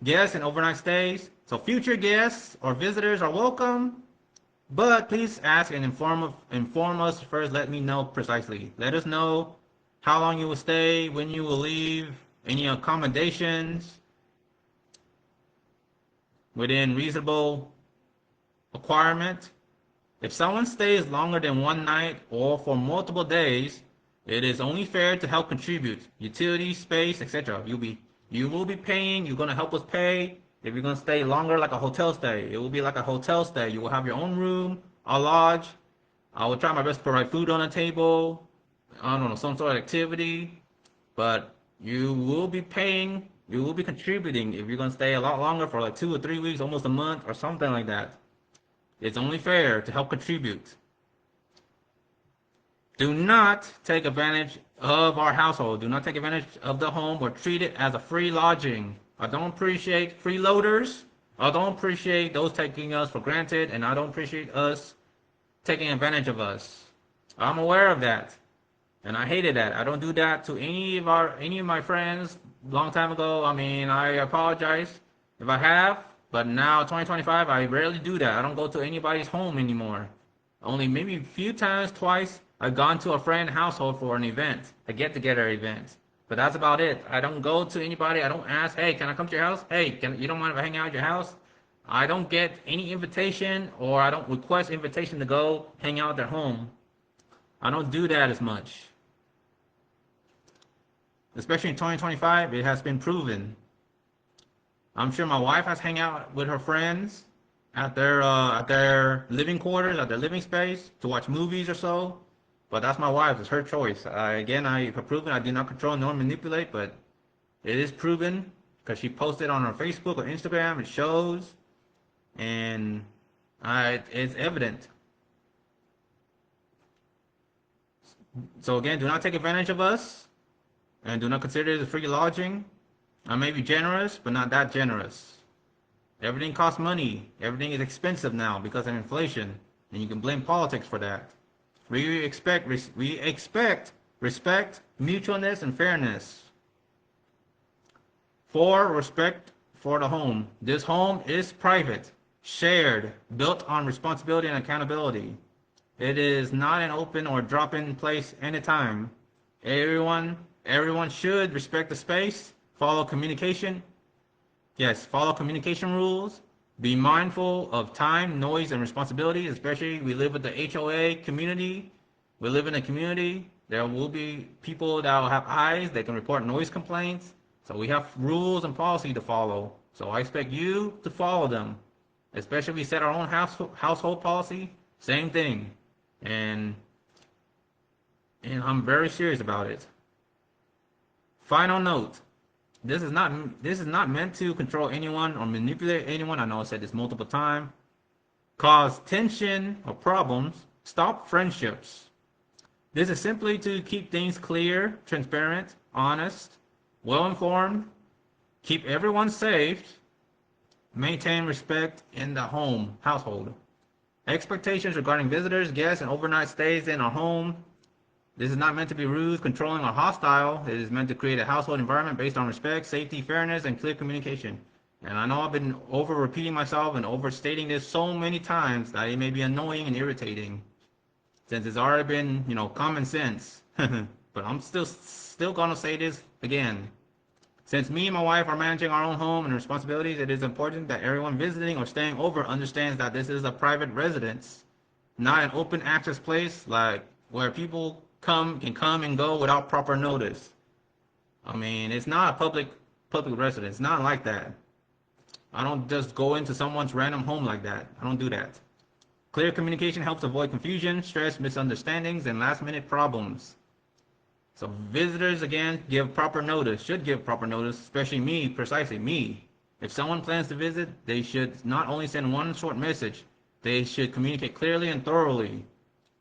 Guests and overnight stays. So future guests or visitors are welcome, but please ask and inform us first. Let me know precisely. Let us know how long you will stay, when you will leave, any accommodations within reasonable requirement. If someone stays longer than one night or for multiple days, it is only fair to help contribute. Utilities, space, etc. You will be paying. You're gonna help us pay. If you're gonna stay longer, like a hotel stay, it will be like a hotel stay. You will have your own room, a lodge. I will try my best to provide food on the table. I don't know, some sort of activity. But you will be paying. You will be contributing if you're gonna stay a lot longer for like 2 or 3 weeks, almost a month, or something like that. It's only fair to help contribute. Do not take advantage of our household. Do not take advantage of the home or treat it as a free lodging. I don't appreciate freeloaders. I don't appreciate those taking us for granted, and I don't appreciate us taking advantage of us. I'm aware of that, and I hated that. I don't do that to any of my friends a long time ago. I mean, I apologize if I have. But now, 2025, I rarely do that. I don't go to anybody's home anymore. Only maybe a few times, twice, I've gone to a friend's household for an event, a get-together event. But that's about it. I don't go to anybody. I don't ask, hey, can I come to your house? Hey, you don't mind if I hang out at your house? I don't get any invitation, or I don't request invitation to go hang out at their home. I don't do that as much. Especially in 2025, it has been proven. I'm sure my wife has hung out with her friends at their living quarters, at their living space, to watch movies or so. But that's my wife. It's her choice. I have proven I do not control nor manipulate, but it is proven because she posted on her Facebook or Instagram. It shows, and it's evident. So again, do not take advantage of us, and do not consider it as free lodging. I may be generous, but not that generous. Everything costs money. Everything is expensive now because of inflation, and you can blame politics for that. We expect respect, mutualness, and fairness. 4, respect for the home. This home is private, shared, built on responsibility and accountability. It is not an open or drop-in place anytime. Everyone should respect the space. Follow communication. Yes, follow communication rules. Be mindful of time, noise, and responsibility, especially we live with the HOA community. We live in a community. There will be people that will have eyes. They can report noise complaints. So we have rules and policy to follow. So I expect you to follow them. Especially if we set our own household policy, same thing. And I'm very serious about it. Final note. This is not meant to control anyone or manipulate anyone. I know I said this multiple times. Cause tension or problems. Stop friendships. This is simply to keep things clear, transparent, honest, well-informed, keep everyone safe, maintain respect in the household. Expectations regarding visitors, guests, and overnight stays in our home. This is not meant to be rude, controlling, or hostile. It is meant to create a household environment based on respect, safety, fairness, and clear communication. And I know I've been over-repeating myself and overstating this so many times that it may be annoying and irritating, since it's already been, common sense. But I'm still gonna say this again. Since me and my wife are managing our own home and responsibilities, it is important that everyone visiting or staying over understands that this is a private residence, not an open access place like where people can come and go without proper notice. I mean, it's not a public residence. It's not like that. I don't just go into someone's random home like that. I don't do that. Clear communication helps avoid confusion, stress, misunderstandings, and last-minute problems. So visitors, again, give proper notice, should give proper notice, especially me, precisely me. If someone plans to visit, they should not only send one short message, they should communicate clearly and thoroughly.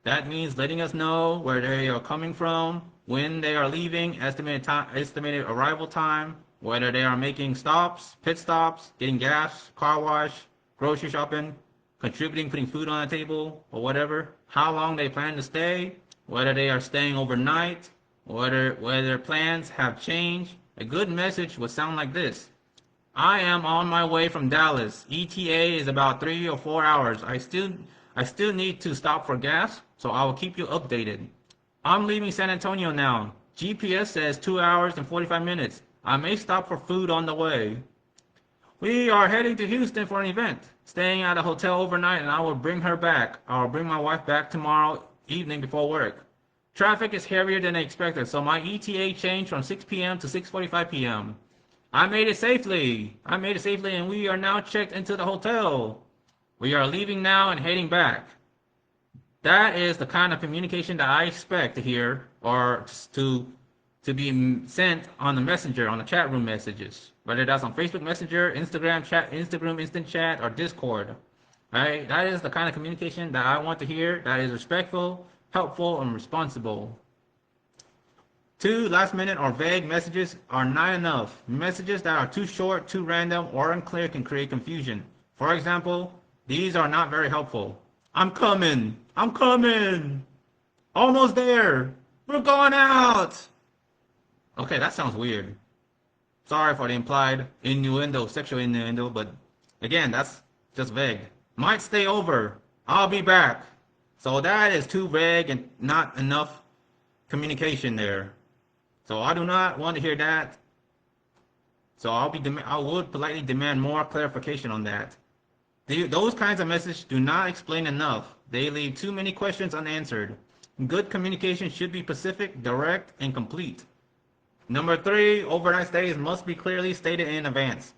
That means letting us know where they are coming from, when they are leaving, estimated arrival time, whether they are making stops, pit stops, getting gas, car wash, grocery shopping, contributing, putting food on the table, or whatever, how long they plan to stay, whether they are staying overnight, whether their plans have changed. A good message would sound like this. I am on my way from Dallas. ETA is about 3 or 4 hours. I still need to stop for gas, so I will keep you updated. I'm leaving San Antonio now. GPS says 2 hours and 45 minutes. I may stop for food on the way. We are heading to Houston for an event, staying at a hotel overnight, and I will bring her back. I will bring my wife back tomorrow evening before work. Traffic is heavier than I expected, so my ETA changed from 6 p.m. to 6:45 p.m. I made it safely, and we are now checked into the hotel. We are leaving now and heading back. That is the kind of communication that I expect to hear or to be sent on the messenger, on the chat room messages, whether that's on Facebook Messenger, Instagram chat, Instagram Instant Chat, or Discord. Right? That is the kind of communication that I want to hear. That is respectful, helpful, and responsible. 2 last-minute or vague messages are not enough. Messages that are too short, too random, or unclear can create confusion. For example, these are not very helpful. I'm coming. I'm coming. Almost there. We're going out. Okay, that sounds weird. Sorry for the implied innuendo, sexual innuendo, but again, that's just vague. Might stay over. I'll be back. So that is too vague and not enough communication there. So I do not want to hear that. So I would politely demand more clarification on that. Those kinds of messages do not explain enough. They leave too many questions unanswered. Good communication should be specific, direct, and complete. Number 3, overnight stays must be clearly stated in advance.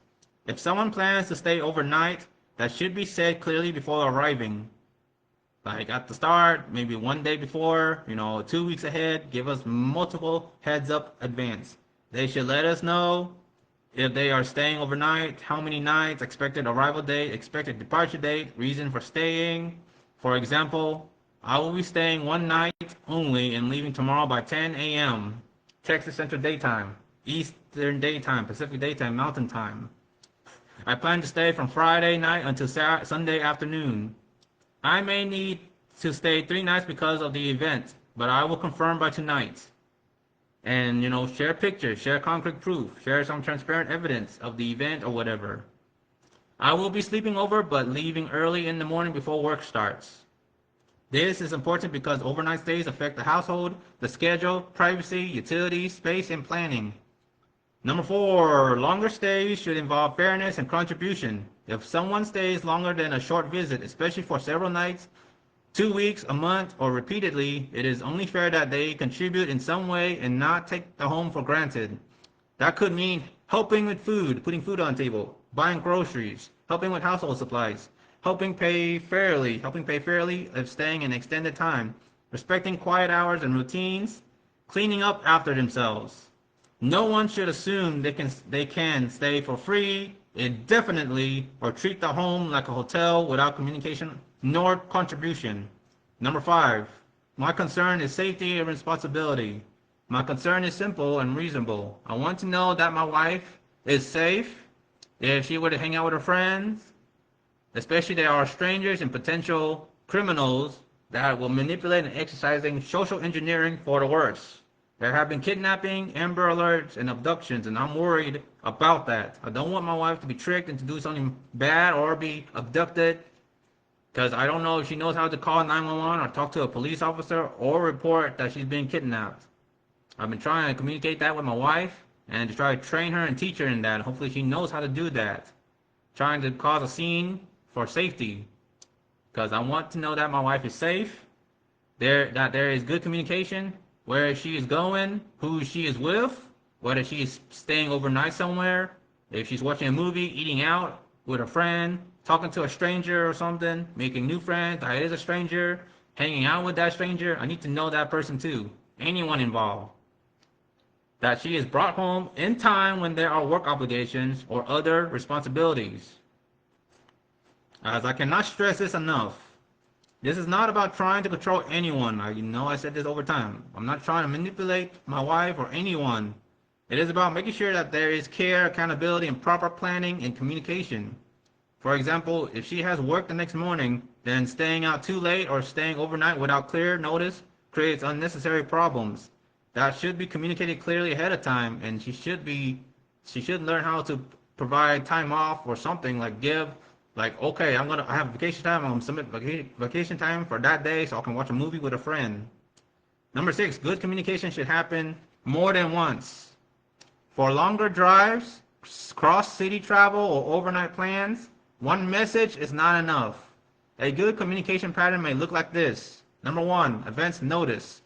If someone plans to stay overnight, that should be said clearly before arriving. Like at the start, maybe 1 day before, 2 weeks ahead, give us multiple heads up advance. They should let us know if they are staying overnight, how many nights, expected arrival date, expected departure date, reason for staying. For example, I will be staying 1 night only and leaving tomorrow by 10 a.m. Texas Central Daytime, Eastern Daytime, Pacific Daytime, Mountain Time. I plan to stay from Friday night until Sunday afternoon. I may need to stay 3 nights because of the event, but I will confirm by tonight. And, share pictures, share concrete proof, share some transparent evidence of the event or whatever. I will be sleeping over, but leaving early in the morning before work starts. This is important because overnight stays affect the household, the schedule, privacy, utilities, space, and planning. Number 4, longer stays should involve fairness and contribution. If someone stays longer than a short visit, especially for several nights, 2 weeks, a month, or repeatedly, it is only fair that they contribute in some way and not take the home for granted. That could mean helping with food, putting food on the table, buying groceries, helping with household supplies, helping pay fairly if staying an extended time, respecting quiet hours and routines, cleaning up after themselves. No one should assume they can stay for free, indefinitely, or treat the home like a hotel without communication nor contribution. Number 5, my concern is safety and responsibility. My concern is simple and reasonable. I want to know that my wife is safe if she were to hang out with her friends, especially there are strangers and potential criminals that will manipulate and exercising social engineering for the worse. There have been kidnapping, Amber Alerts, and abductions, and I'm worried about that. I don't want my wife to be tricked into doing something bad or be abducted, because I don't know if she knows how to call 911 or talk to a police officer or report that she's being kidnapped. I've been trying to communicate that with my wife and to try to train her and teach her in that. Hopefully she knows how to do that. Trying to cause a scene for safety, because I want to know that my wife is safe, that there is good communication, where she is going, who she is with, whether she is staying overnight somewhere, if she's watching a movie, eating out, with a friend, talking to a stranger or something, making new friends, that is a stranger, hanging out with that stranger, I need to know that person too. Anyone involved. That she is brought home in time when there are work obligations or other responsibilities. As I cannot stress this enough, this is not about trying to control anyone. I said this over time. I'm not trying to manipulate my wife or anyone. It is about making sure that there is care, accountability, and proper planning and communication. For example, if she has work the next morning, then staying out too late or staying overnight without clear notice creates unnecessary problems. That should be communicated clearly ahead of time, and she should learn how to provide time off or something, okay, I have vacation time, I'm gonna submit vacation time for that day so I can watch a movie with a friend. Number 6, good communication should happen more than once. For longer drives, cross-city travel, or overnight plans, one message is not enough. A good communication pattern may look like this. Number 1, advance notice.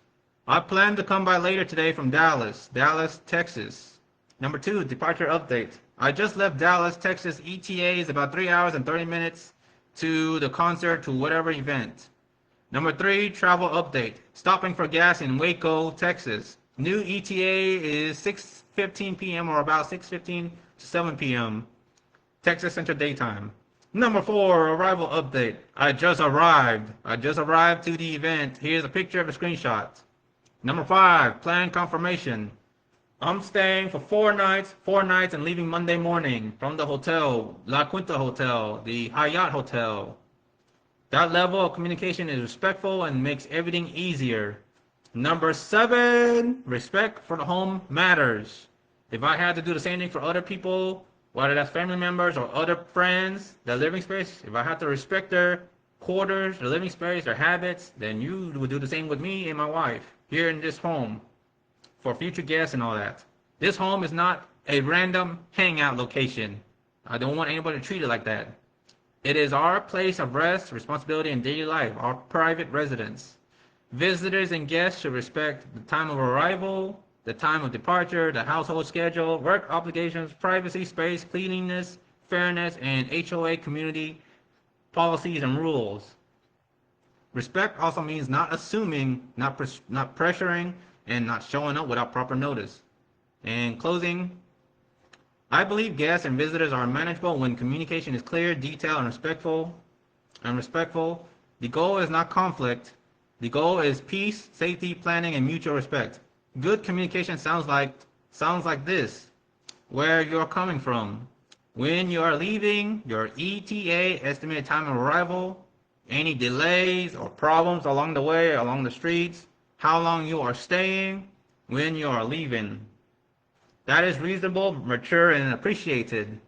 I plan to come by later today from Dallas, Texas. Number 2, departure update. I just left Dallas, Texas. ETA is about 3 hours and 30 minutes to the concert, to whatever event. Number 3, travel update. Stopping for gas in Waco, Texas. New ETA is 6:15 p.m. or about 6:15 to 7 p.m. Texas Central Daytime. Number 4, arrival update. I just arrived to the event. Here's a picture of a screenshot. Number 5, plan confirmation. I'm staying for 4 nights and leaving Monday morning from the hotel, La Quinta Hotel, the Hyatt Hotel. That level of communication is respectful and makes everything easier. Number 7, respect for the home matters. If I had to do the same thing for other people, whether that's family members or other friends, their living space, if I had to respect their quarters, their living space, their habits, then you would do the same with me and my wife here in this home for future guests and all that. This home is not a random hangout location. I don't want anybody to treat it like that. It is our place of rest, responsibility, and daily life, our private residence. Visitors and guests should respect the time of arrival, the time of departure, the household schedule, work obligations, privacy, space, cleanliness, fairness, and HOA community policies and rules. Respect also means not assuming, not pressuring, and not showing up without proper notice. In closing, I believe guests and visitors are manageable when communication is clear, detailed, and respectful. The goal is not conflict. The goal is peace, safety, planning, and mutual respect. Good communication sounds like this: where you're coming from, when you are leaving, your ETA, estimated time of arrival, any delays or problems along the way, along the streets, how long you are staying, when you are leaving. That is reasonable, mature, and appreciated.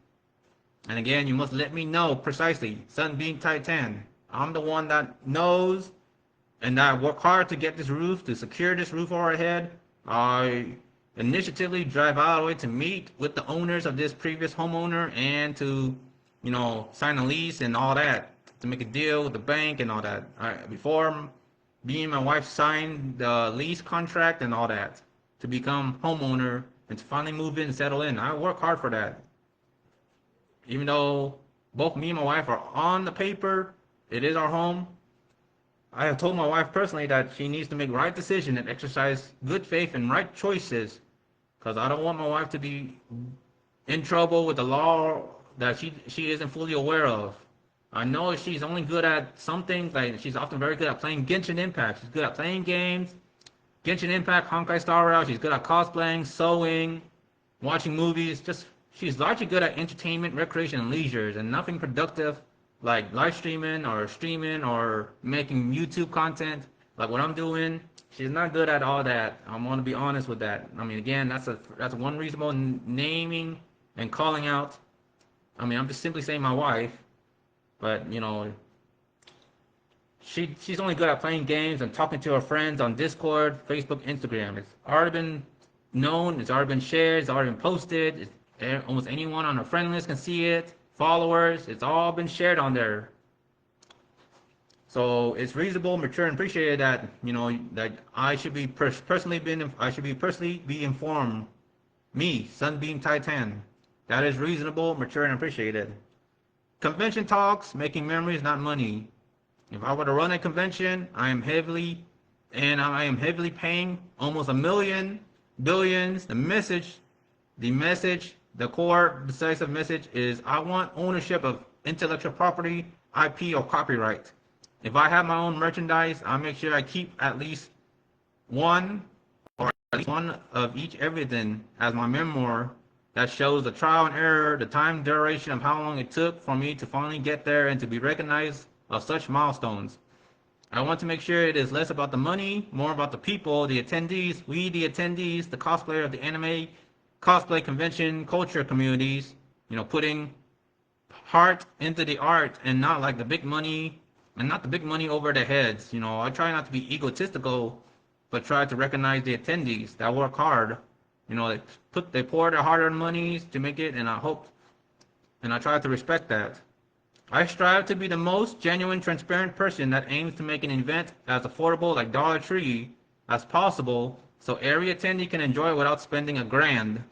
And again, you must let me know precisely. Sunbeam Titan. I'm the one that knows, and I work hard to get this roof, to secure this roof over our head. I initiatively drive all the way to meet with the owners of this previous homeowner and to, sign a lease and all that, to make a deal with the bank and all that. Before me and my wife signed the lease contract and all that, to become homeowner and to finally move in and settle in. I work hard for that. Even though both me and my wife are on the paper, it is our home. I have told my wife personally that she needs to make right decisions and exercise good faith and right choices, because I don't want my wife to be in trouble with the law that she isn't fully aware of. I know she's only good at some things, like she's often very good at playing Genshin Impact. She's good at playing games, Genshin Impact, Honkai Star Rail. She's good at cosplaying, sewing, watching movies. She's largely good at entertainment, recreation, and leisure, and nothing productive like live streaming or making YouTube content like what I'm doing. She's not good at all that. I'm gonna be honest with that. I mean, again, that's one reasonable naming and calling out. I mean, I'm just simply saying my wife, but she's only good at playing games and talking to her friends on Discord, Facebook, Instagram. It's already been known. It's already been shared. It's already been posted. Almost anyone on her friend list can see it. Followers, it's all been shared on there. So it's reasonable, mature, and appreciated that that I should be personally be informed. Me, Sunbeam Titan. That is reasonable, mature, and appreciated. Convention talks, making memories, not money. If I were to run a convention, I am heavily paying almost $1 million, billions. The core decisive message is I want ownership of intellectual property, IP, or copyright. If I have my own merchandise, I'll make sure I keep at least one of each everything as my memoir that shows the trial and error, the time duration of how long it took for me to finally get there and to be recognized of such milestones. I want to make sure it is less about the money, more about the people, the attendees, the cosplayer of the anime, cosplay convention, culture communities, putting heart into the art and not like the big money and not the big money over their heads. I try not to be egotistical, but try to recognize the attendees that work hard. They pour their hard-earned monies to make it, and I try to respect that. I strive to be the most genuine, transparent person that aims to make an event as affordable like Dollar Tree as possible so every attendee can enjoy it without spending $1,000.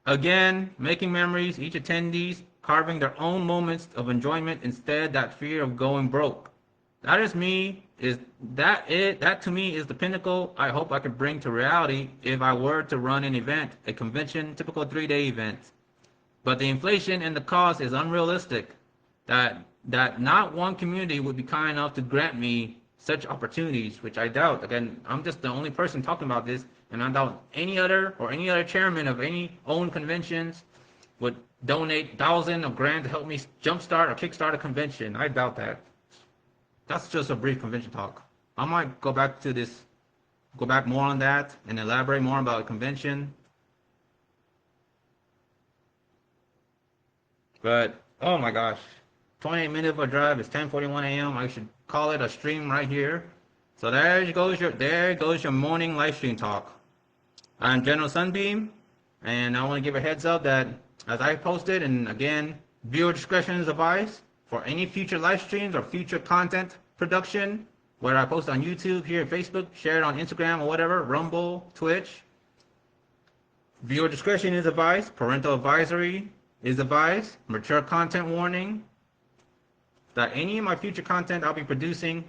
Again, making memories, each attendees carving their own moments of enjoyment instead that fear of going broke. That is me. That to me is the pinnacle I hope I could bring to reality if I were to run an event, a convention, typical 3-day event. But the inflation and the cost is unrealistic. That not one community would be kind enough to grant me such opportunities, which I doubt. Again, I'm just the only person talking about this, and I doubt any other chairman of any owned conventions would donate thousands of grand to help me jumpstart or kickstart a convention. I doubt that. That's just a brief convention talk. I might go back more on that and elaborate more about a convention. But, oh my gosh, 28 minutes of a drive, it's 10:41 a.m. I should call it a stream right here. So there goes your morning live stream talk. I'm General Sunbeam, and I want to give a heads up that as I posted, and again, viewer discretion is advised for any future live streams or future content production, whether I post on YouTube, here, Facebook, share it on Instagram or whatever, Rumble, Twitch. Viewer discretion is advised. Parental advisory is advised. Mature content warning. That any of my future content I'll be producing,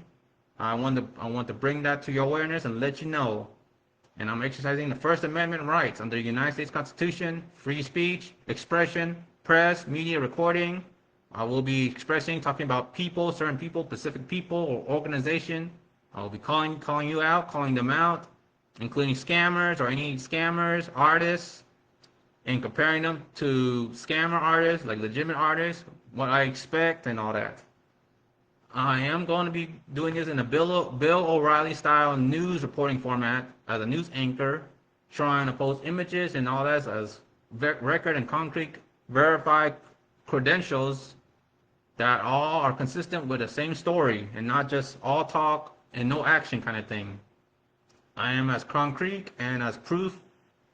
I want to bring that to your awareness and let you know. And I'm exercising the First Amendment rights under the United States Constitution, free speech, expression, press, media recording. I will be talking about people, certain people, specific people or organization. I will be calling you out, calling them out, including scammers or any scammers, artists, and comparing them to scammer artists, like legitimate artists, what I expect and all that. I am going to be doing this in a Bill O'Reilly style news reporting format as a news anchor, trying to post images and all that as record and concrete verified credentials that all are consistent with the same story and not just all talk and no action kind of thing. I am as concrete and as proof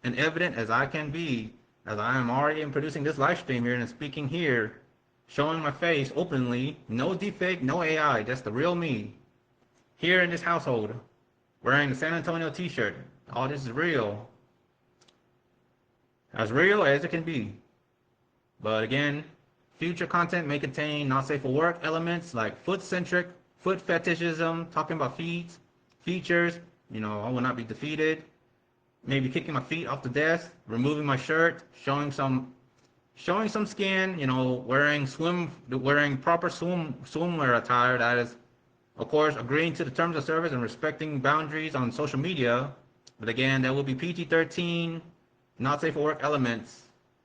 and evident as I can be, as I am already producing this live stream here and speaking here, showing my face openly, no deepfake, no AI, that's the real me. Here in this household, wearing the San Antonio t-shirt. All this is real. As real as it can be. But again, future content may contain not safe for work elements like foot-centric, foot fetishism, talking about feet, features, I will not be defeated. Maybe kicking my feet off the desk, removing my shirt, showing some skin, wearing proper swimwear attire that is, of course, agreeing to the terms of service and respecting boundaries on social media. But again, there will be PG-13, not safe for work elements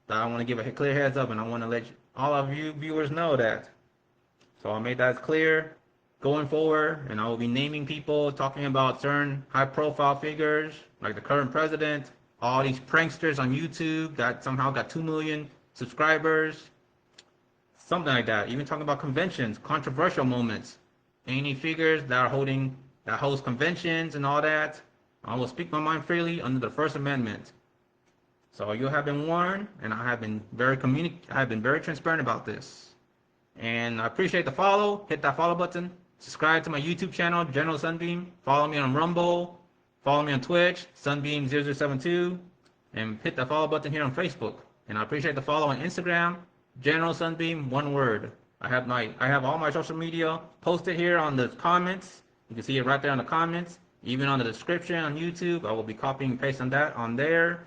that I want to give a clear heads up, and I want to let all of you viewers know that. So I made that clear going forward, and I will be naming people, talking about certain high-profile figures like the current president, all these pranksters on YouTube that somehow got 2 million subscribers, something like that. Even talking about conventions, controversial moments, any figures that host conventions and all that. I will speak my mind freely under the First Amendment. So you have been warned, and I have been very transparent about this. And I appreciate the follow. Hit that follow button. Subscribe to my YouTube channel, General Sunbeam. Follow me on Rumble. Follow me on Twitch, Sunbeam0072, and hit the follow button here on Facebook. And I appreciate the follow on Instagram General Sunbeam, one word. I have all my social media posted here on the comments. You can see it right there on the comments. Even on the description on YouTube, I will be copying and pasting that on there.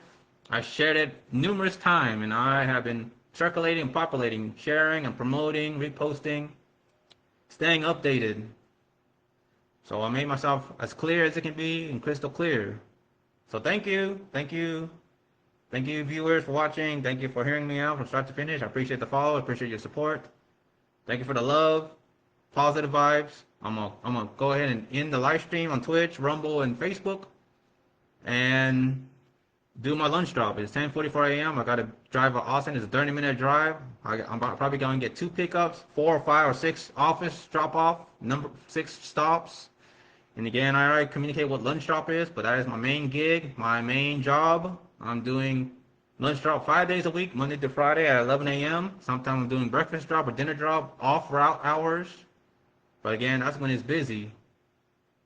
I shared it numerous times, and I have been circulating and populating, sharing and promoting, reposting, staying updated. So I made myself as clear as it can be and crystal clear. So thank you, viewers, for watching. Thank you for hearing me out from start to finish. I appreciate the follow. I appreciate your support. Thank you for the love, positive vibes. I'm gonna go ahead and end the live stream on Twitch, Rumble, and Facebook, and do my lunch drop. It's 10:44 a.m. I gotta drive to Austin. It's a 30-minute drive. I'm probably gonna get 2 pickups, 4 or 5 or 6 office drop off, 6 stops. And again, I already communicate what lunch drop is, but that is my main gig, my main job. I'm doing lunch drop 5 days a week, Monday to Friday at 11 a.m. Sometimes I'm doing breakfast drop or dinner drop off route hours. But again, that's when it's busy.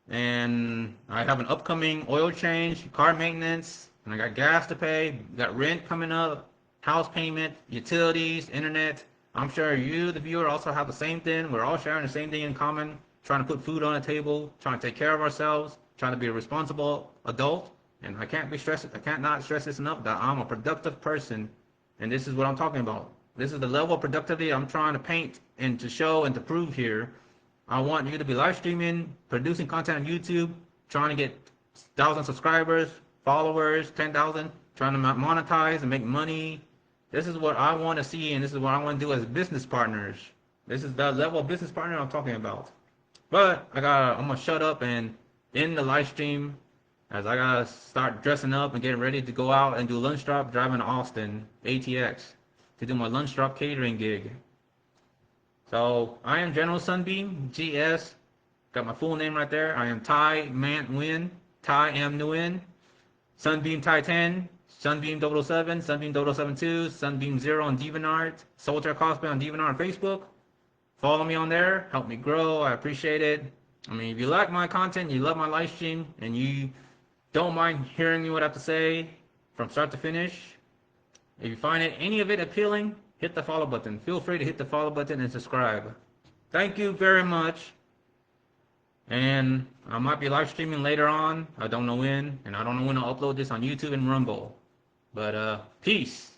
And I have an upcoming oil change, car maintenance, and I got gas to pay, got rent coming up, house payment, utilities, internet. I'm sure you, the viewer, also have the same thing. We're all sharing the same thing in common, trying to put food on the table, trying to take care of ourselves, trying to be a responsible adult. And I cannot stress this enough, that I'm a productive person. And this is what I'm talking about. This is the level of productivity I'm trying to paint and to show and to prove here. I want you to be live streaming, producing content on YouTube, trying to get 1,000 subscribers, followers, 10,000, trying to monetize and make money. This is what I want to see, and this is what I want to do as business partners. This is the level of business partner I'm talking about. But I'm gonna shut up and end the live stream, as I gotta start dressing up and getting ready to go out and do lunch drop, driving to Austin, ATX, to do my lunch drop catering gig. So I am General Sunbeam, GS. Got my full name right there. I am Ty Man Nguyen, Ty M Nguyen, Sunbeam Ty 10, Sunbeam 007, Sunbeam 072, Sunbeam 0 on DeviantArt, Solitaire Cosplay on DeviantArt on Facebook. Follow me on there. Help me grow. I appreciate it. I mean, if you like my content, you love my live stream, and you don't mind hearing me what I have to say from start to finish, if you find any of it appealing, hit the follow button. Feel free to hit the follow button and subscribe. Thank you very much. And I might be live streaming later on. I don't know when, and I don't know when I'll upload this on YouTube and Rumble. But peace.